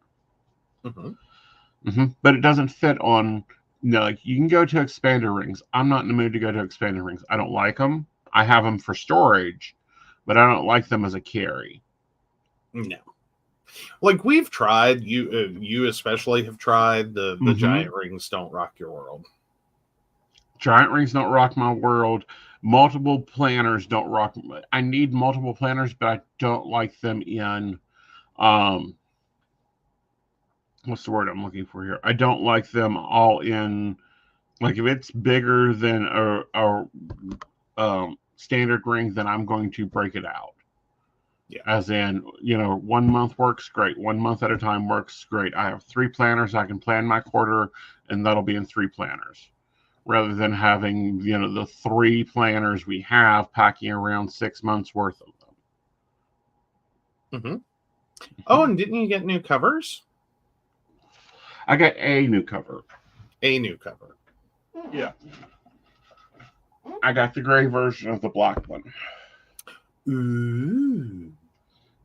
But it doesn't fit on, like, you can go to expander rings. I'm not in the mood to go to expander rings. I don't like them. I have them for storage, but I don't like them as a carry. No. Like, we've tried, you especially have tried, the giant rings don't rock your world. Giant rings don't rock my world. Multiple planners don't rock. I need multiple planners, but I don't like them in, what's the word I'm looking for here? I don't like them all in, like, if it's bigger than a standard ring, then I'm going to break it out. Yeah. As in, 1 month works great. 1 month at a time works great. I have 3 planners. I can plan my quarter, and that'll be in 3 planners. Rather than having, the 3 planners we have packing around 6 months worth of them. Oh, and didn't you get new covers? I got a new cover. Yeah. I got the gray version of the black one. Ooh.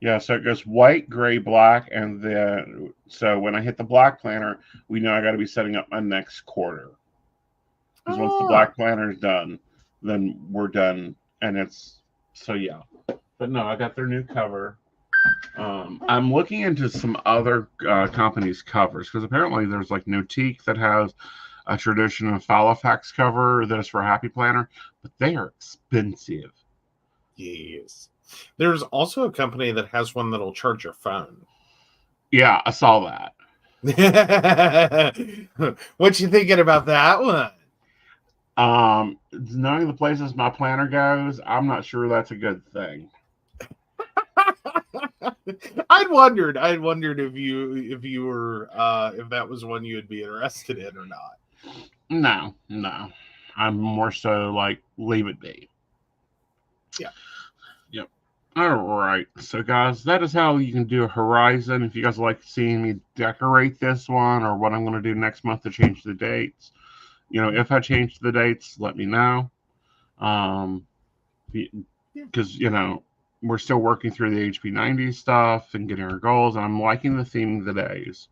Yeah, so it goes white, gray, black, and then so when I hit the black planner, we know I got to be setting up my next quarter. Because once the black planner is done, then we're done, and it's so yeah. But no, I got their new cover. I'm looking into some other companies' covers because apparently there's like Notique that has a traditional Falifax cover that is for a happy planner, but they are expensive. Yes. There's also a company that has one that'll charge your phone. Yeah, I saw that. What you thinking about that one? Knowing the places my planner goes, I'm not sure that's a good thing. I'd wondered if you were if that was one you would be interested in or not. No. I'm more so like leave it be. Yeah. Yep. All right. So guys, that is how you can do a Horizon. If you guys like seeing me decorate this one or what I'm going to do next month to change the dates, if I change the dates, let me know. Because, we're still working through the HP 90 stuff and getting our goals, and I'm liking the theme of the days.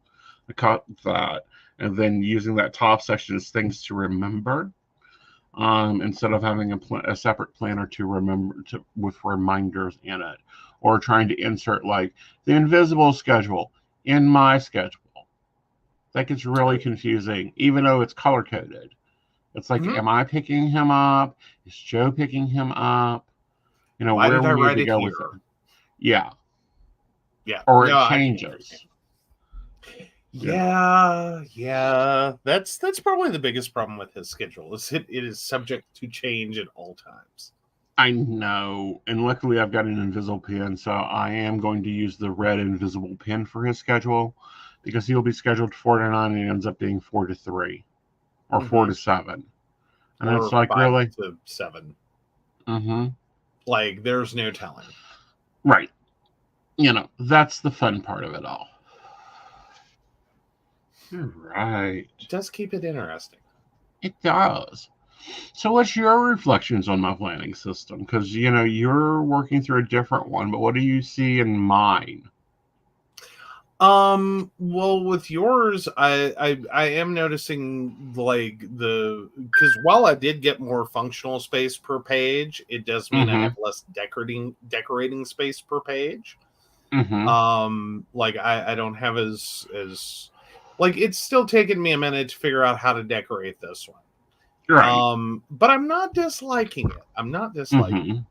I caught that. And then using that top section as things to remember, instead of having a separate planner to remember with reminders in it, or trying to insert like the invisible schedule in my schedule. That gets really confusing, even though it's color coded. It's like, am I picking him up? Is Joe picking him up? Why where did I we write need to go here? with it. Yeah. Yeah. Or it changes. Yeah. That's probably the biggest problem with his schedule. Is it is subject to change at all times. I know, and luckily I've got an invisible pen, so I am going to use the red invisible pen for his schedule because he'll be scheduled 4 to 9 and he ends up being 4 to 3 or 4 to 7, and it's Or like 5 to 7. mm-hmm, Like there's no telling. right. That's the fun part of it all. Right. It does keep it interesting. It does. So, what's your reflections on my planning system? Because you're working through a different one, but what do you see in mine? Well, with yours, I am noticing like because while I did get more functional space per page, it does mean I Mm-hmm. have less decorating space per page. Mm-hmm. Like I don't have as like it's still taking me a minute to figure out how to decorate this one. Right. But I'm not disliking it. I'm not disliking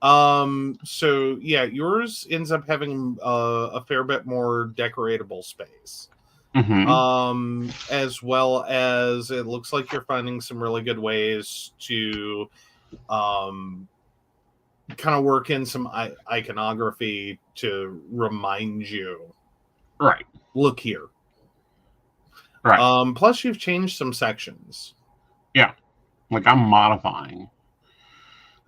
Mm-hmm. so yeah, yours ends up having a fair bit more decoratable space. Mm-hmm. As well as it looks like you're finding some really good ways to kind of work in some iconography to remind you, Right. look here. Right. Plus you've changed some sections. Yeah. Like I'm modifying.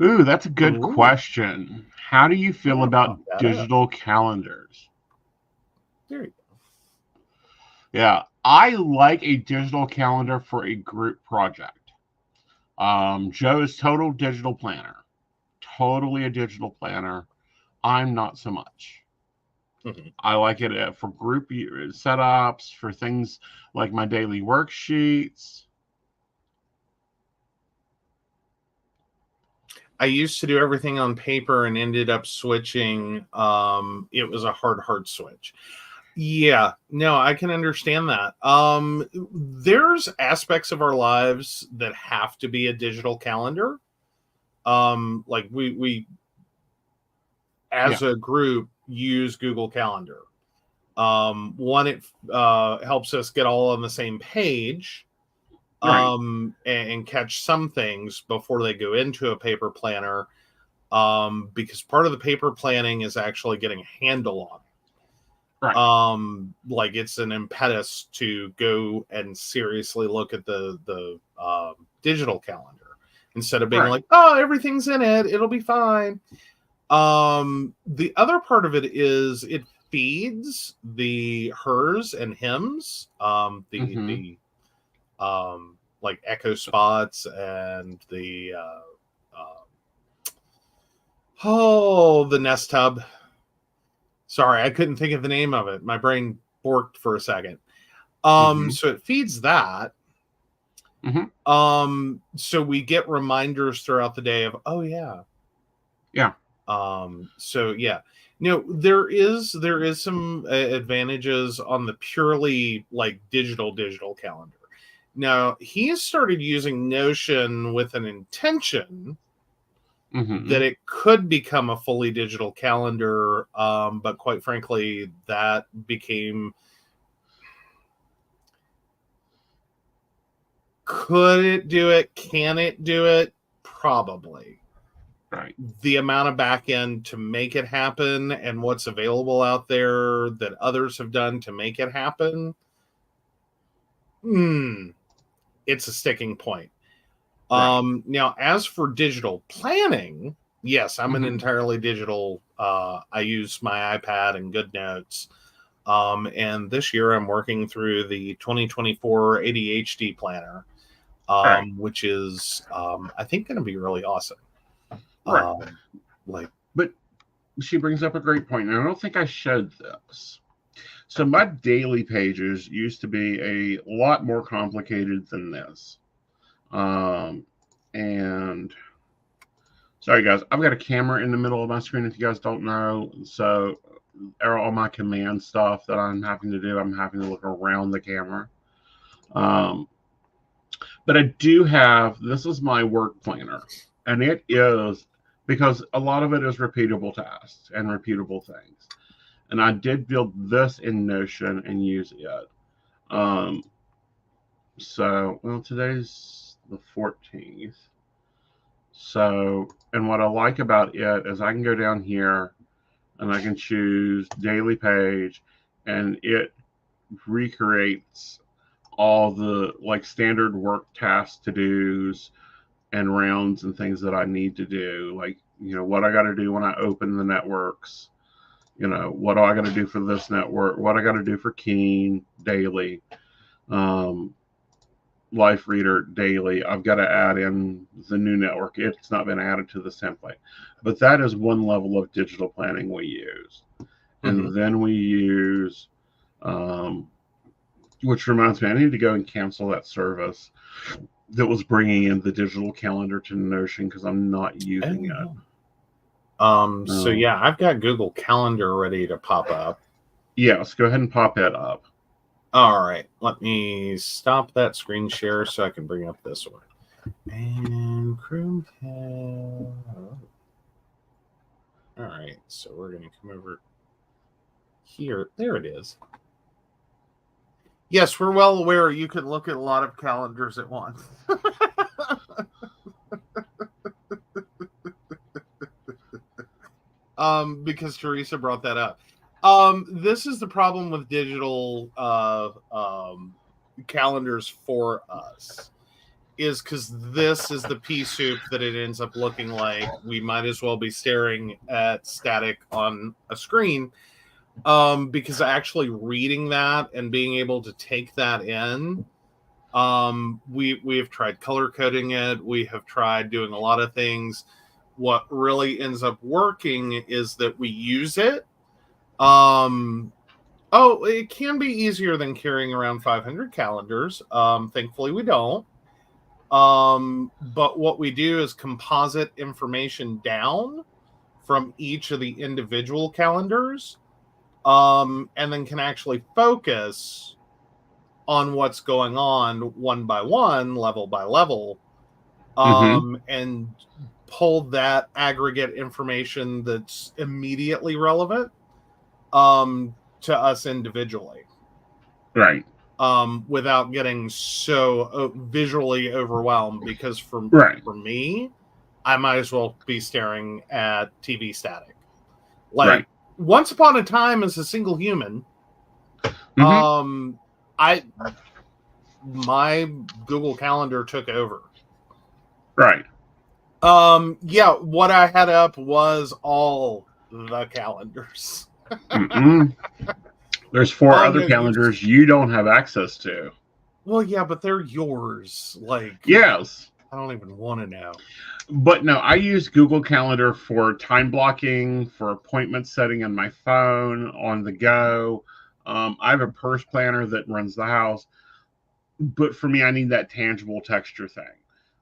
Ooh, that's a good Ooh, question. How do you feel yeah, about pop that up. digital calendars? There you Yeah, I like a digital calendar for a group project. Joe is total digital planner, totally a digital planner. I'm not so much. go. Mhm. I like it for group setups, for things like my daily worksheets. I used to do everything on paper and ended up switching. It was a hard switch. Yeah, no, I can understand that. There's aspects of our lives that have to be a digital calendar. Like we Yeah, as a group use Google Calendar. One, it helps us get all on the same page, right, and catch some things before they go into a paper planner. Because part of the paper planning is actually getting a handle on right, like it's an impetus to go and seriously look at the digital calendar instead of being right, like, oh, everything's in it, it'll be fine. The other part of it is it feeds the hers and hims, mm-hmm, like echo spots and the the nest tub. Sorry, I couldn't think of the name of it. My brain borked for a second. mm-hmm, So it feeds that. mm-hmm. So we get reminders throughout the day of, oh yeah. Yeah, So yeah. There is some advantages on the purely like digital calendar. Now he started using Notion with an intention mm-hmm, that it could become a fully digital calendar, but quite frankly, that became. Could it do it? Can it do it? Probably. right, The amount of back end to make it happen and what's available out there that others have done to make it happen, it's a sticking point. right, Now, as for digital planning, yes, I'm an mm-hmm, entirely digital. I use my iPad and GoodNotes. And this year I'm working through the 2024 ADHD planner, right, which is, I think, going to be really awesome. right. Um, like, But she brings up a great point, and I don't think I showed this. So my daily pages used to be a lot more complicated than this. Um, and sorry guys, I've got a camera in the middle of my screen if you guys don't know. So all my command stuff that I'm having to do, I'm having to look around the camera. Um, but I do have, this is my work planner, and it is because a lot of it is repeatable tasks and repeatable things. And I did build this in Notion and use it. Um, so, well, today's the 14th. So, and what I like about it is I can go down here and I can choose daily page, and it recreates all the like standard work tasks, to dos, and rounds and things that I need to do. Like, what I got to do when I open the networks. What do I got to do for this network? What I got to do for Keen daily. Life Reader daily. I've got to add in the new network. It's not been added to this template. But that is one level of digital planning we use. And then we use, which reminds me, I need to go and cancel that service that was bringing in the digital calendar to Notion because I'm not using it. So yeah, I've got Google Calendar ready to pop up. Yes, go ahead and pop it up. All right, let me stop that screen share so I can bring up this one. And Chromecast. All right, so we're going to come over here. There it is. Yes, we're well aware you can look at a lot of calendars at once. Because Teresa brought that up. This is the problem with digital calendars for us, is because this is the pea soup that it ends up looking like. We might as well be staring at static on a screen, because actually reading that and being able to take that in, we have tried color coding it. We have tried doing a lot of things. What really ends up working is that we use it. It can be easier than carrying around 500 calendars. Thankfully, we don't. But what we do is composite information down from each of the individual calendars, and then can actually focus on what's going on one by one, level by level, and pull that aggregate information that's immediately relevant to us individually. Right. Without getting so visually overwhelmed, because for me, I might as well be staring at TV static. Like, once upon a time as a single human, my Google Calendar took over. Right. What I had up was all the calendars. There's 4 other calendars you don't have access to. Well, yeah, but they're yours. Like, yes. I don't even want to know. But no, I use Google Calendar for time blocking, for appointment setting on my phone, on the go. I have a purse planner that runs the house. But for me, I need that tangible texture thing.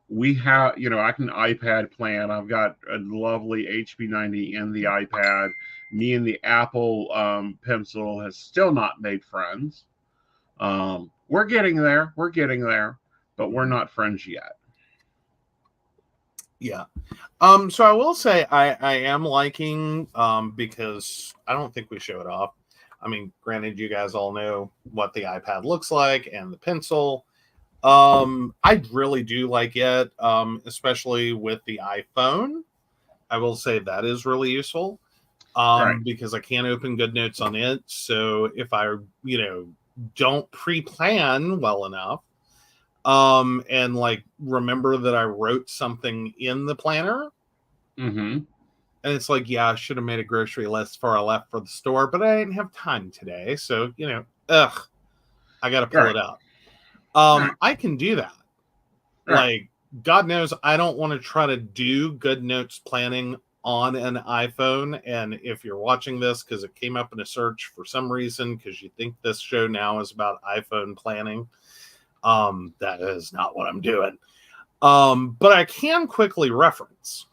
We have, I can iPad plan. I've got a lovely HP90 in the iPad. Me and the Apple Pencil has still not made friends. We're getting there. But we're not friends yet. Yeah. So I will say I am liking, because I don't think we show it off. I mean, granted, you guys all know what the iPad looks like and the pencil. I really do like it, especially with the iPhone. I will say that is really useful, because I can't open GoodNotes on it. So if I, don't pre-plan well enough, and like remember that I wrote something in the planner, and it's like, yeah, I should have made a grocery list before I left for the store, but I didn't have time today. So, I got to pull it out. I can do that. Like, God knows I don't want to try to do GoodNotes planning on an iPhone. And if you're watching this because it came up in a search for some reason, because you think this show now is about iPhone planning, that is not what I'm doing. But I can quickly reference.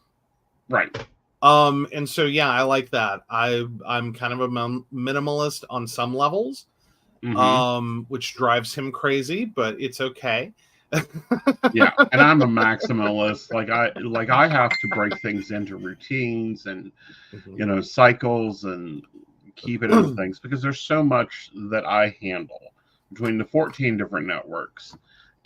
Right. And so, yeah, I like that. I'm kind of a minimalist on some levels. Which drives him crazy, but it's okay. Yeah, and I'm a maximalist. Like I have to break things into routines and cycles and keep it in things, because there's so much that I handle between the 14 different networks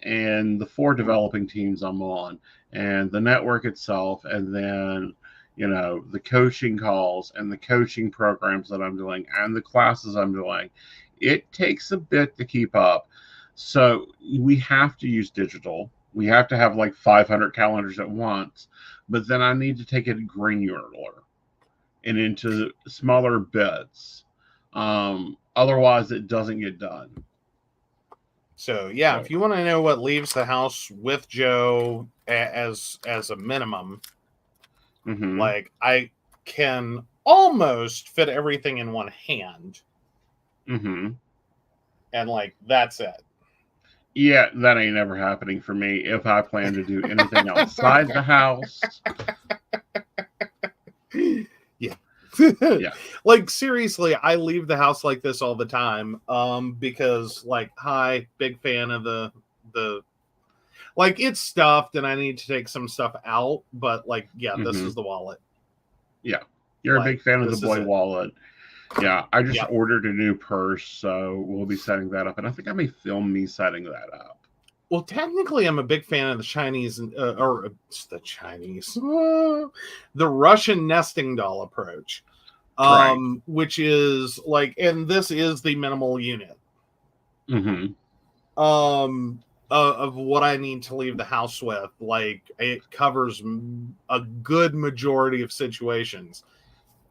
and the 4 developing teams I'm on, and the network itself, and then the coaching calls and the coaching programs that I'm doing and the classes I'm doing. It takes a bit to keep up. So we have to use digital. We have to have like 500 calendars at once, but then I need to take it granular and into smaller bits. Otherwise, it doesn't get done. So yeah, if you want to know what leaves the house with Joe as a minimum, like I can almost fit everything in one hand, and like that's it. Yeah, that ain't ever happening for me if I plan to do anything outside the house. Yeah. Yeah. Like seriously, I leave the house like this all the time. Because like, hi, big fan of the like it's stuffed and I need to take some stuff out, but like, yeah, this is the wallet. Yeah. You're a big fan of the boy wallet. Yeah, I just ordered a new purse, so we'll be setting that up. And I think I may film me setting that up. Well, technically, I'm a big fan of the Chinese, or the Chinese, the Russian nesting doll approach, which is like, and this is the minimal unit of what I need to leave the house with. Like, it covers a good majority of situations.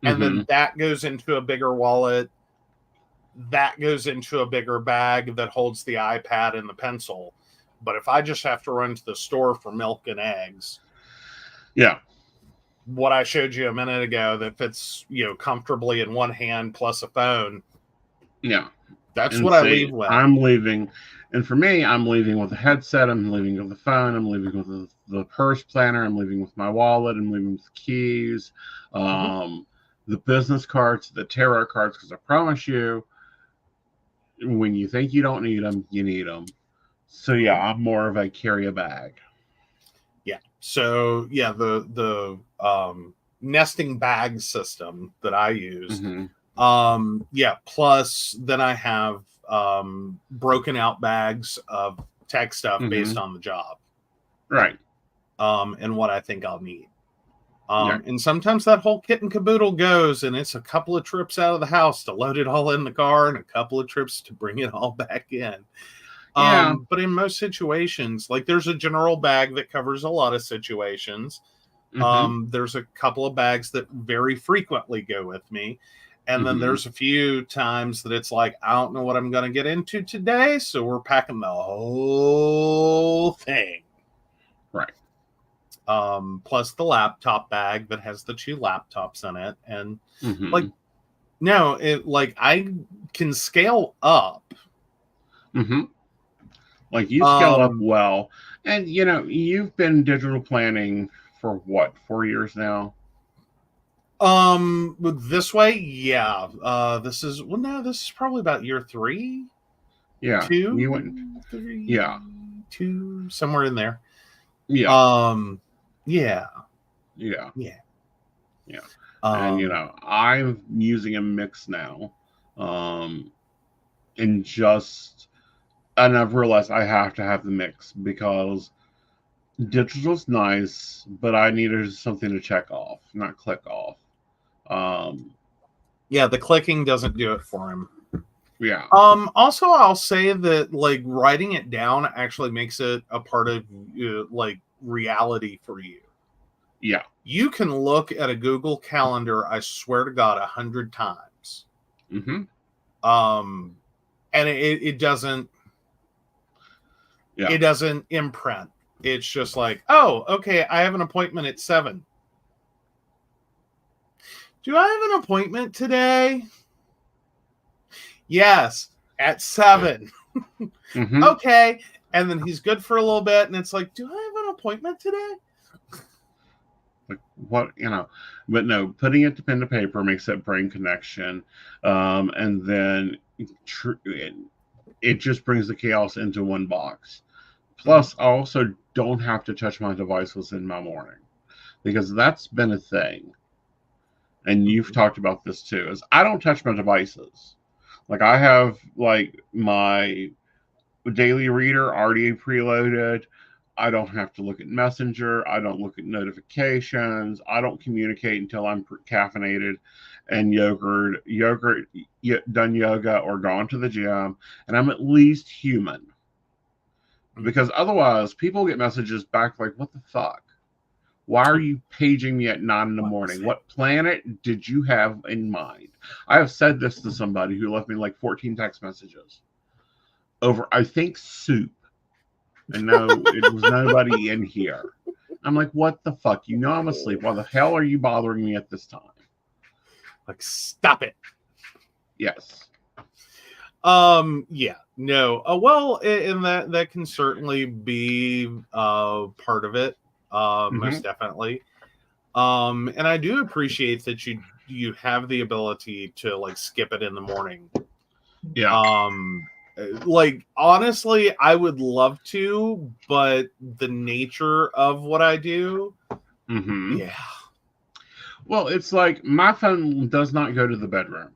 And then that goes into a bigger wallet. That goes into a bigger bag that holds the iPad and the pencil. But if I just have to run to the store for milk and eggs, what I showed you a minute ago that fits, comfortably in one hand plus a phone. Yeah. That's what I leave with. I'm leaving. And for me, I'm leaving with a headset. I'm leaving with the phone. I'm leaving with the purse planner. I'm leaving with my wallet. I'm leaving with keys. The business cards, the tarot cards, because I promise you, when you think you don't need them, you need them. So yeah, I'm more of a carry a bag. Yeah. So yeah, the nesting bag system that I use. Plus then I have broken out bags of tech stuff based on the job. Right. And what I think I'll need. And sometimes that whole kit and caboodle goes, and it's a couple of trips out of the house to load it all in the car and a couple of trips to bring it all back in. But in most situations, like there's a general bag that covers a lot of situations. There's a couple of bags that very frequently go with me. And then there's a few times that it's like, I don't know what I'm going to get into today. So we're packing the whole thing. Right. Plus the laptop bag that has the 2 laptops in it. And like, no, I can scale up. Like you scale up well. And, you've been digital planning for what, 4 years now? This way, yeah. This is probably about year 3. Yeah. 2, you went 3, 2, somewhere in there. Yeah. Yeah. And I'm using a mix now. And I've realized I have to have the mix because digital's nice, but I needed something to check off, not click off. The clicking doesn't do it for him. Yeah. Also, I'll say that like writing it down actually makes it a part of like reality for you. Yeah. You can look at a Google Calendar, I swear to God, 100 times. And it doesn't. Yeah. It doesn't imprint. It's just like, oh, okay, I have an appointment at 7. Do I have an appointment today? Yes, at 7. Okay. And then he's good for a little bit, and it's like, do I have an appointment today? Like what, but no, putting it to pen to paper makes that brain connection. And then it just brings the chaos into one box. Plus, I also don't have to touch my devices in my morning because that's been a thing. And you've talked about this too, is I don't touch my devices. Like I have like my Daily Reader already preloaded. I don't have to look at Messenger. I don't look at notifications. I don't communicate until I'm caffeinated and done yoga or gone to the gym, and I'm at least human. Because otherwise, people get messages back like, "What the fuck? Why are you paging me at 9 in the morning? What planet did you have in mind?" I have said this to somebody who left me like 14 text messages over, I think, soup. And no, it was nobody in here. I'm like, what the fuck? You know I'm asleep. Why the hell are you bothering me at this time? Like, stop it. Yes. Yeah, no. Well, and that can certainly be part of it. Most definitely. And I do appreciate that you have the ability to like skip it in the morning. Yeah. Like, honestly, I would love to, but the nature of what I do, yeah. Well, it's like my phone does not go to the bedroom.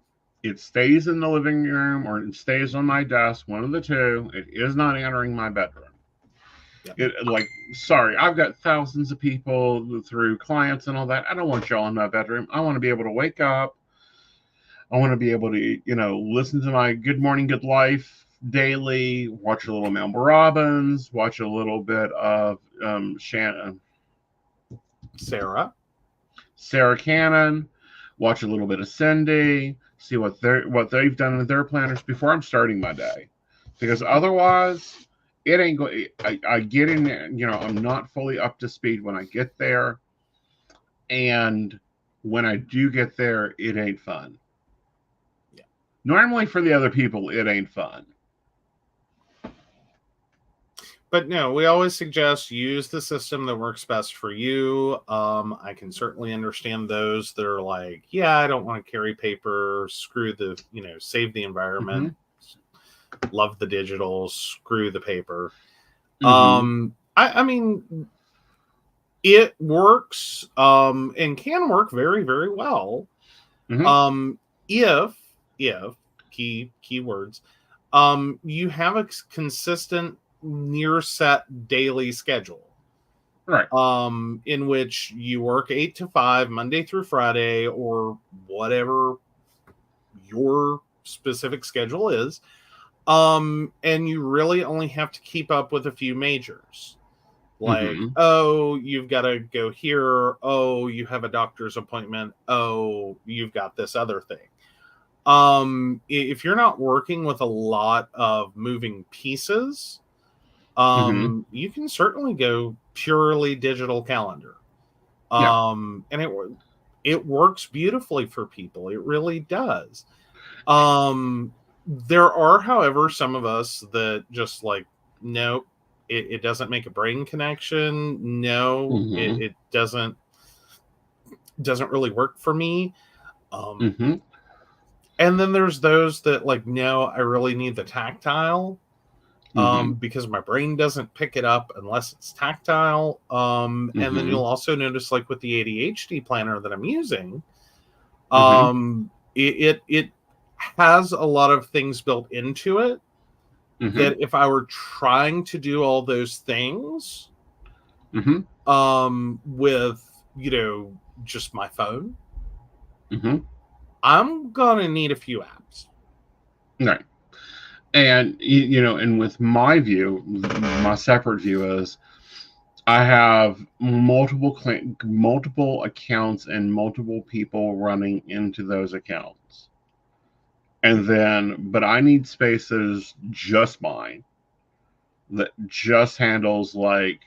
It stays in the living room or it stays on my desk, one of the two. It is not entering my bedroom. Sorry, I've got thousands of people through clients and all that. I don't want y'all in my bedroom. I want to be able to wake up. I want to be able to, listen to my Good Morning, Good Life daily, watch a little Mel Robbins, watch a little bit of Sarah Cannon, watch a little bit of Cindy, see what they've done in their planners before I'm starting my day. Because otherwise, it ain't going. I get in there, I'm not fully up to speed when I get there, and when I do get there, it ain't fun. Yeah. Normally, for the other people, it ain't fun. But no, we always suggest use the system that works best for you. I can certainly understand those that are like, yeah, I don't want to carry paper. Screw the, save the environment. Love the digital. Screw the paper. I mean, it works and can work very, very well. If keywords, you have a consistent near set daily schedule, right? In which you work 8 to 5 Monday through Friday or whatever your specific schedule is, and you really only have to keep up with a few majors, like oh, you've got to go here, oh, you have a doctor's appointment, oh, you've got this other thing. If you're not working with a lot of moving pieces, you can certainly go purely digital calendar. And it works beautifully for people. It really does. There are, however, some of us that just like, nope, it doesn't make a brain connection. No, it doesn't really work for me. And then there's those that like, no, I really need the tactile. Because my brain doesn't pick it up unless it's tactile. And then you'll also notice, like with the ADHD planner that I'm using, it has a lot of things built into it that if I were trying to do all those things with, just my phone, I'm gonna need a few apps. Right. And, and with my view, my separate view is I have multiple accounts and multiple people running into those accounts. And then, but I need spaces just mine that just handles like,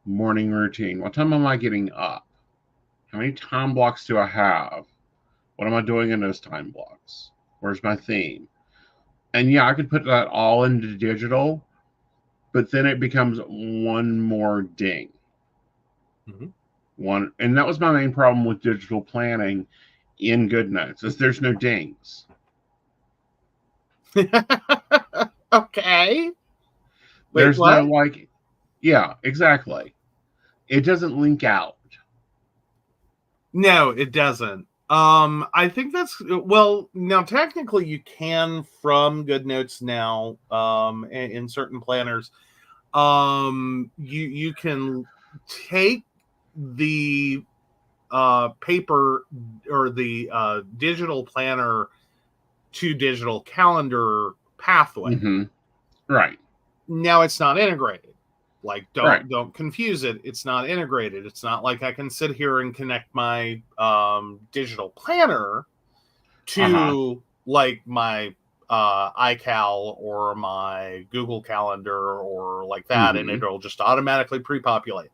morning routine. What time am I getting up? How many time blocks do I have? What am I doing in those time blocks? Where's my theme? And yeah, I could put that all into digital, but then it becomes one more ding. And that was my main problem with digital planning in GoodNotes, is there's no dings. Okay. There's no like, yeah, exactly. It doesn't link out. No, it doesn't. I think that's well. Now, technically, you can from GoodNotes now. In certain planners, you can take the paper or the digital planner to digital calendar pathway. Mm-hmm. Right. Now it's not integrated. Like, Right. don't confuse it. It's not integrated. It's not like I can sit here and connect my digital planner to like my iCal or my Google Calendar or like that, and Mm-hmm. it'll just automatically pre-populate.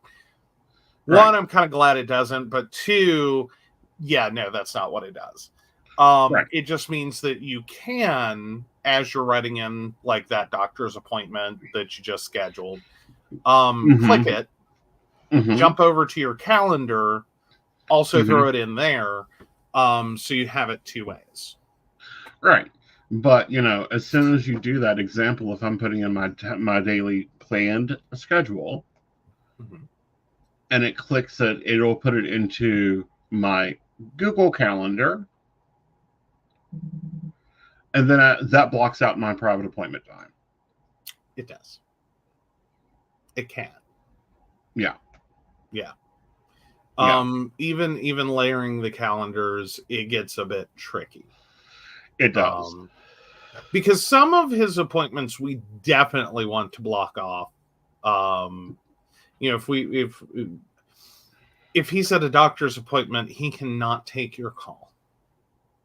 Right. One, I'm kind of glad it doesn't, but two, yeah, no, that's not what it does. Right. It just means that you can, as you're writing in like that doctor's appointment that you just scheduled, click Mm-hmm. it, Mm-hmm. jump over to your calendar, also Mm-hmm. throw it in there, so you have it two ways. Right. But as soon as you do that example, if I'm putting in my daily planned schedule, Mm-hmm. and it clicks it, it'll put it into my Google Calendar, and then that blocks out my private appointment time. It does. It can. Yeah. Yeah. Yeah. Even layering the calendars, it gets a bit tricky. It does. Because some of his appointments we definitely want to block off. If he's at a doctor's appointment, he cannot take your call.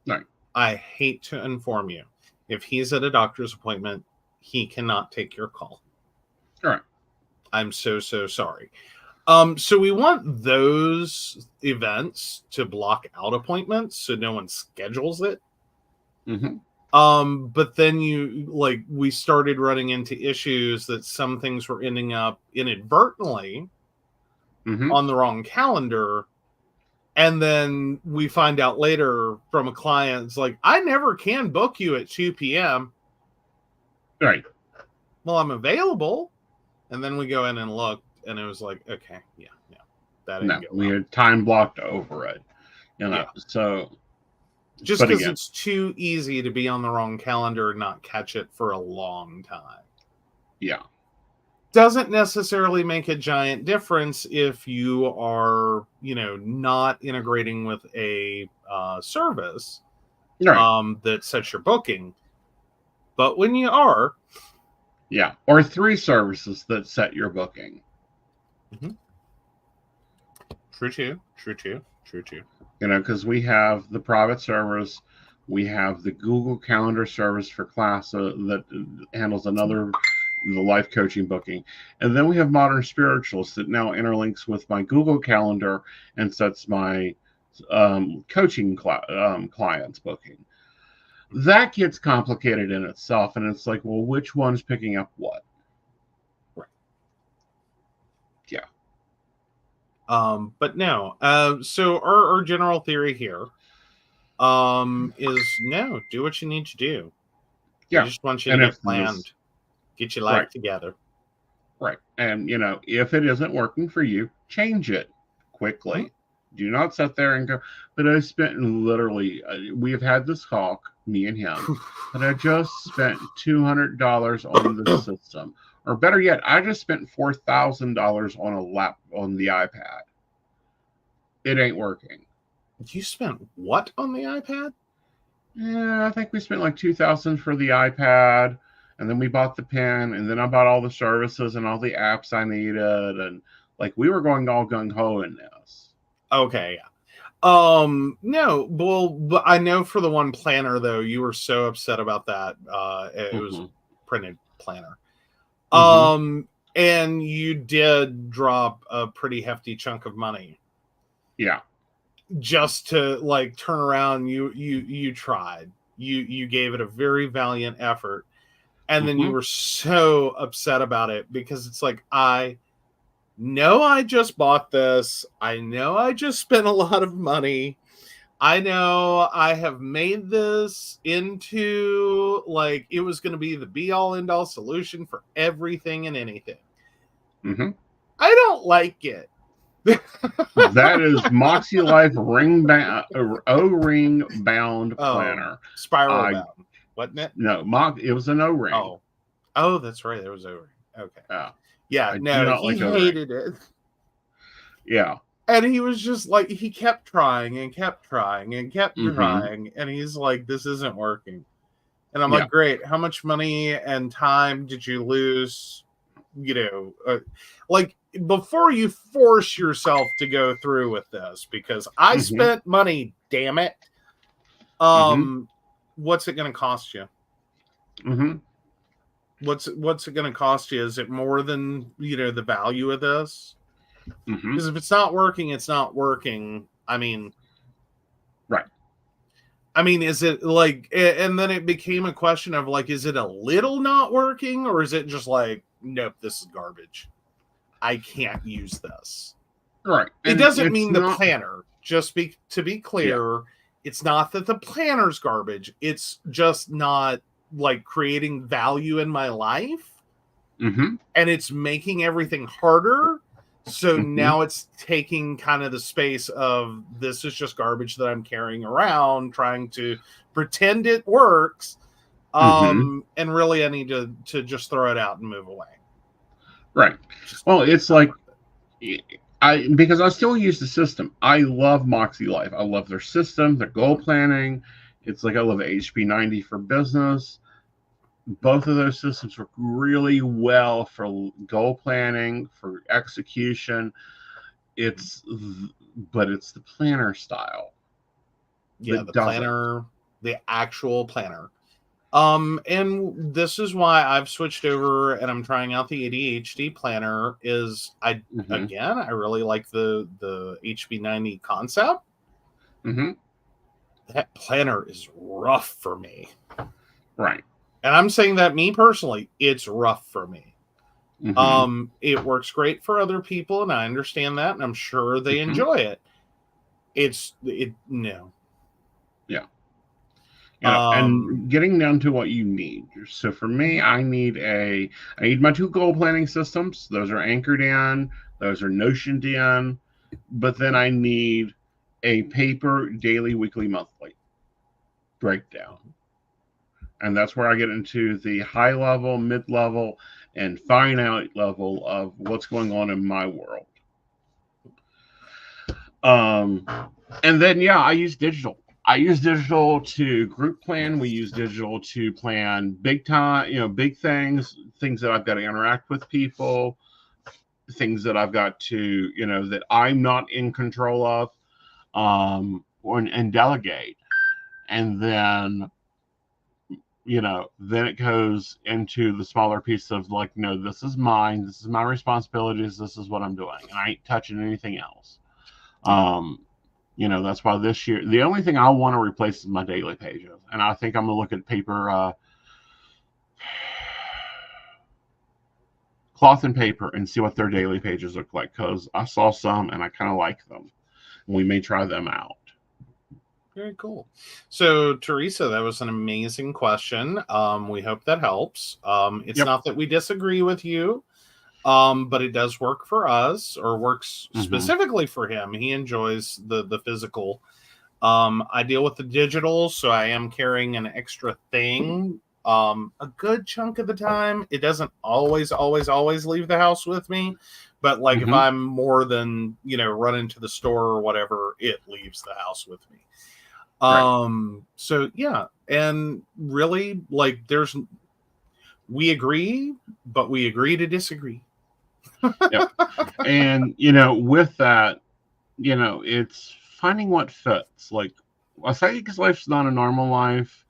Right. I hate to inform you. If he's at a doctor's appointment, he cannot take your call. All right. I'm so sorry. So we want those events to block out appointments so no one schedules it. Mm-hmm. But then we started running into issues that some things were ending up inadvertently on the wrong calendar. And then we find out later from a client, it's like, I never can book you at 2 p.m. Right. Well, I'm available. And then we go in and look, and it was like, okay, yeah, that didn't go we well. had time blocked over it. Yeah. So just because it's too easy to be on the wrong calendar and not catch it for a long time. Yeah. Doesn't necessarily make a giant difference if you are, not integrating with a service that sets your booking. But when you are, yeah, or 3 services that set your booking. Mm-hmm. True too. Because we have the private servers, we have the Google Calendar service for class that handles the life coaching booking, and then we have Modern Spirituals that now interlinks with my Google Calendar and sets my coaching clients booking. That gets complicated in itself, and it's like, well, which one's picking up what? Right. Yeah. But no. So our general theory here is no, do what you need to do. Yeah. We just want you to get planned. Get your life together. Right. And, if it isn't working for you, change it quickly. Mm-hmm. Do not sit there and go, but I spent literally, we have had this talk, me and him, but I just spent $200 on the system. Or better yet, I just spent $4,000 on the iPad. It ain't working. You spent what on the iPad? Yeah, I think we spent like $2,000 for the iPad, and then we bought the pen, and then I bought all the services and all the apps I needed, and like we were going all gung ho in this. Okay, yeah. No, well, but I know for the one planner though, you were so upset about that. It was printed planner. And you did drop a pretty hefty chunk of money. Yeah. Just to like turn around, you tried. You gave it a very valiant effort. And then you were so upset about it because it's like, I know I just bought this. I know I just spent a lot of money. I know I have made this into like it was going to be the be all end all solution for everything and anything. Mm-hmm. I don't like it. That is Moxie Life O-ring bound Oh, planner. spiral I bound, wasn't it? No, it was an O-ring. Oh, that's right. There was over. Okay. Yeah, I do no, not he like O-ring. hated it. Yeah. And he was just like, he kept trying and kept trying and kept Mm-hmm. trying. And he's like, this isn't working. And I'm Yeah. like, great. How much money and time did you lose? Like before you force yourself to go through with this, because I Mm-hmm. spent money, damn it. Mm-hmm. What's it going to cost you? Mm-hmm. What's it going to cost you? Is it more than, the value of this? Mm-hmm. Because if it's not working, it's not working. Right. Is it like, and then it became a question of like, is it a little not working, or is it just like, nope, this is garbage. I can't use this. Right. It And doesn't it's mean the not. planner. To be Yeah. clear, it's not that the planner's garbage. It's just not like creating value in my life. Mm-hmm. And it's making everything harder. So Mm-hmm. now it's taking kind of the space of, this is just garbage that I'm carrying around, trying to pretend it works. Mm-hmm. And really I need to just throw it out and move away. Right. Well, it's like because I still use the system. I love Moxie Life. I love their system, their goal planning. It's like I love HP 90 for business. Both of those systems work really well for goal planning, for execution. It's but it's the planner style Yeah, that the does it. planner, the actual planner. And this is why I've switched over and I'm trying out the ADHD planner. Mm-hmm. I really like the HB90 concept. Mm-hmm. That planner is rough for me. Right. And I'm saying that, me personally, it's rough for me. Mm-hmm. It works great for other people, and I understand that, and I'm sure they Mm-hmm. enjoy it. No. Yeah. Um, And getting down to what you need. So for me, I need my two goal planning systems. Those are anchored in, those are notioned in, but then I need a paper daily, weekly, monthly breakdown. And that's where I get into the high level, mid level, and finite level of what's going on in my world. Um, and then, yeah, I use digital. I use digital to group plan. We use digital to plan big time, big things that I've got to interact with people, things that I've got to, that I'm not in control of, and delegate. And then, then it goes into the smaller piece of like, no, this is mine. This is my responsibilities. This is what I'm doing. And I ain't touching anything else. That's why this year, the only thing I want to replace is my daily pages. And I think I'm going to look at paper, cloth and paper, and see what their daily pages look like. Because I saw some and I kind of like them. We may try them out. Very cool. So, Teresa, that was an amazing question. We hope that helps. It's Yep. not that we disagree with you, but it does work for us, or works specifically for him. He enjoys the physical. I deal with the digital, so I am carrying an extra thing. A good chunk of the time, it doesn't always leave the house with me. But like if I'm more than, running to the store or whatever, it leaves the house with me. Right. So yeah, and really, like, we agree, but we agree to disagree. Yep. And with that, it's finding what fits. Like, a psychic's life's not a normal life.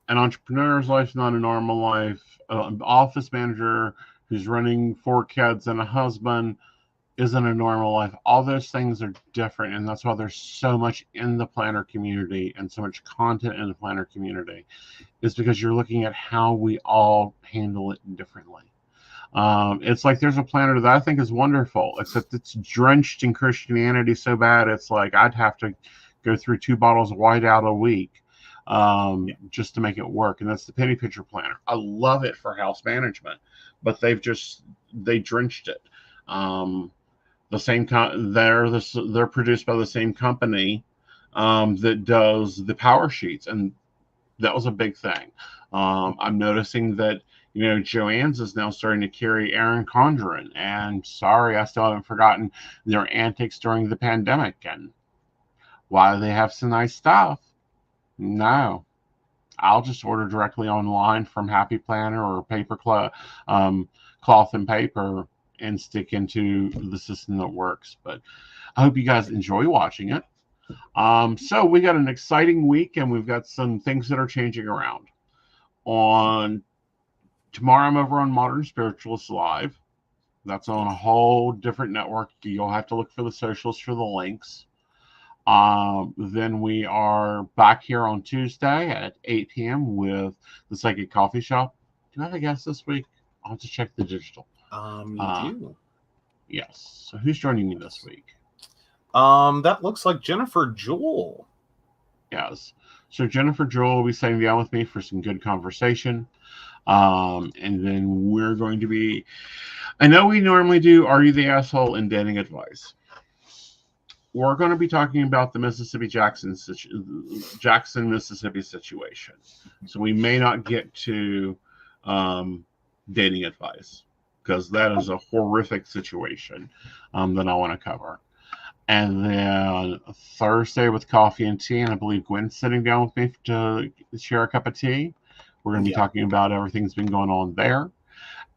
An entrepreneur's life's not a normal life. An office manager who's running 4 kids and a husband isn't a normal life. All those things are different, and that's why there's so much in the planner community and so much content in the planner community, is because you're looking at how we all handle it differently. It's like there's a planner that I think is wonderful, except it's drenched in Christianity so bad it's like I'd have to go through 2 bottles of whiteout a week just to make it work. And that's the penny picture planner. I love it for house management, but they drenched it. The same they're produced by the same company that does the power sheets, and that was a big thing. I'm noticing that Joann's is now starting to carry Aaron Condren, and sorry, I still haven't forgotten their antics during the pandemic. And while they have some nice stuff, no, I'll just order directly online from Happy Planner or Cloth and Paper and stick into the system that works. But I hope you guys enjoy watching it. So we got an exciting week, and we've got some things that are changing around. On tomorrow, I'm over on Modern Spiritualist Live. That's on a whole different network. You'll have to look for the socials for the links. Then we are back here on Tuesday at 8 p.m. with the Psychic Coffee Shop. Do I have a guest this week? I'll have to check the digital. You do. Yes. So who's joining me this week? That looks like Jennifer Jewell. Yes. So Jennifer Jewell will be sitting down with me for some good conversation. And then we're going to be, I know we normally do Are You the Asshole and Dating Advice. We're going to be talking about the Jackson, Mississippi situation. So we may not get to dating advice, because that is a horrific situation that I want to cover. And then Thursday with coffee and tea, and I believe Gwen's sitting down with me to share a cup of tea. We're going to be talking about everything that's been going on there.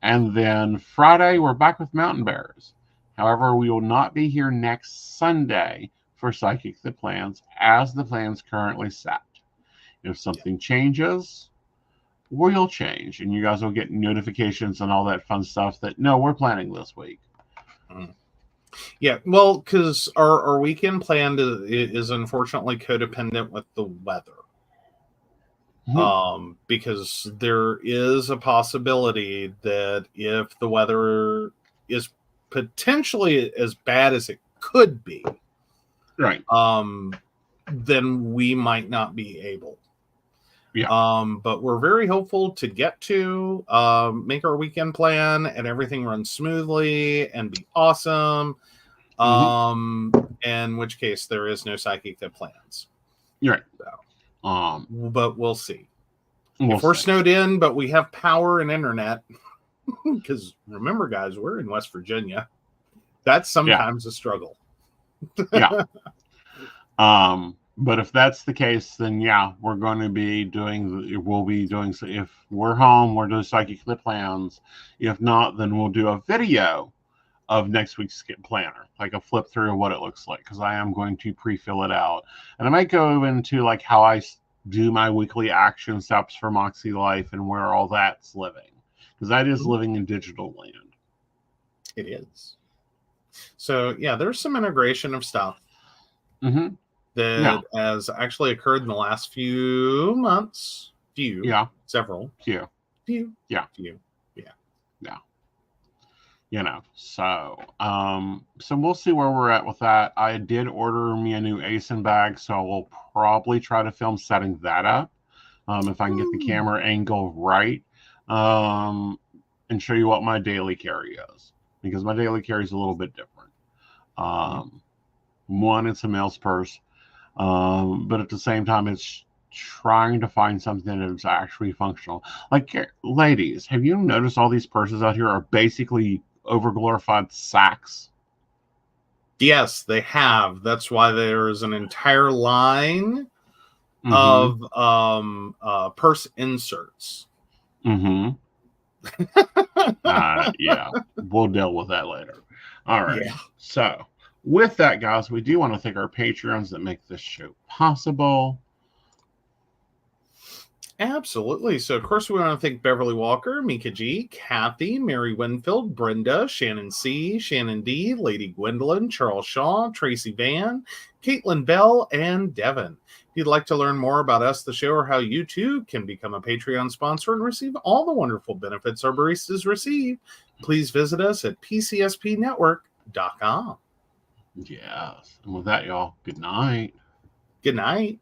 And then Friday, we're back with Mountain Bears. However, we will not be here next Sunday for Psychic the Plans, as the plan's currently set. If something changes, we'll change, and you guys will get notifications and all that fun stuff that, no, we're planning this week. Yeah, well, because our weekend plan is unfortunately codependent with the weather. Mm-hmm. Because there is a possibility that if the weather is potentially as bad as it could be, right, then we might not be able. Yeah. But we're very hopeful to get to make our weekend plan and everything run smoothly and be awesome. In which case there is no Psychic that plans. You're right. So, but we'll see. If we're snowed in, but we have power and internet, because remember, guys, we're in West Virginia. That's sometimes a struggle. Yeah. But if that's the case, then we're going to be we'll be doing, so if we're home, we're doing Psychic the Plans. If not, then we'll do a video of next week's planner, like a flip through of what it looks like, because I am going to pre-fill it out. And I might go into like how I do my weekly action steps for Moxie Life and where all that's living, because that is living in digital land. It is. So there's some integration of stuff that has actually occurred in the last few months. Several. Few. So we'll see where we're at with that. I did order me a new Aeson bag, so we'll probably try to film setting that up, if I can get the camera angle right, and show you what my daily carry is, because my daily carry is a little bit different. One, it's a male's purse, but at the same time, it's trying to find something that's actually functional. Like, ladies, have you noticed all these purses out here are basically overglorified sacks? Yes, they have. That's why there is an entire line of purse inserts. We'll deal with that later. All right. So with that, guys, we do want to thank our Patreons that make this show possible. Absolutely. So, of course, we want to thank Beverly Walker, Mika G, Kathy, Mary Winfield, Brenda, Shannon C, Shannon D, Lady Gwendolyn, Charles Shaw, Tracy Van, Caitlin Bell, and Devin. If you'd like to learn more about us, the show, or how you too can become a Patreon sponsor and receive all the wonderful benefits our baristas receive, please visit us at PCSPnetwork.com. Yes. And with that, y'all, good night. Good night.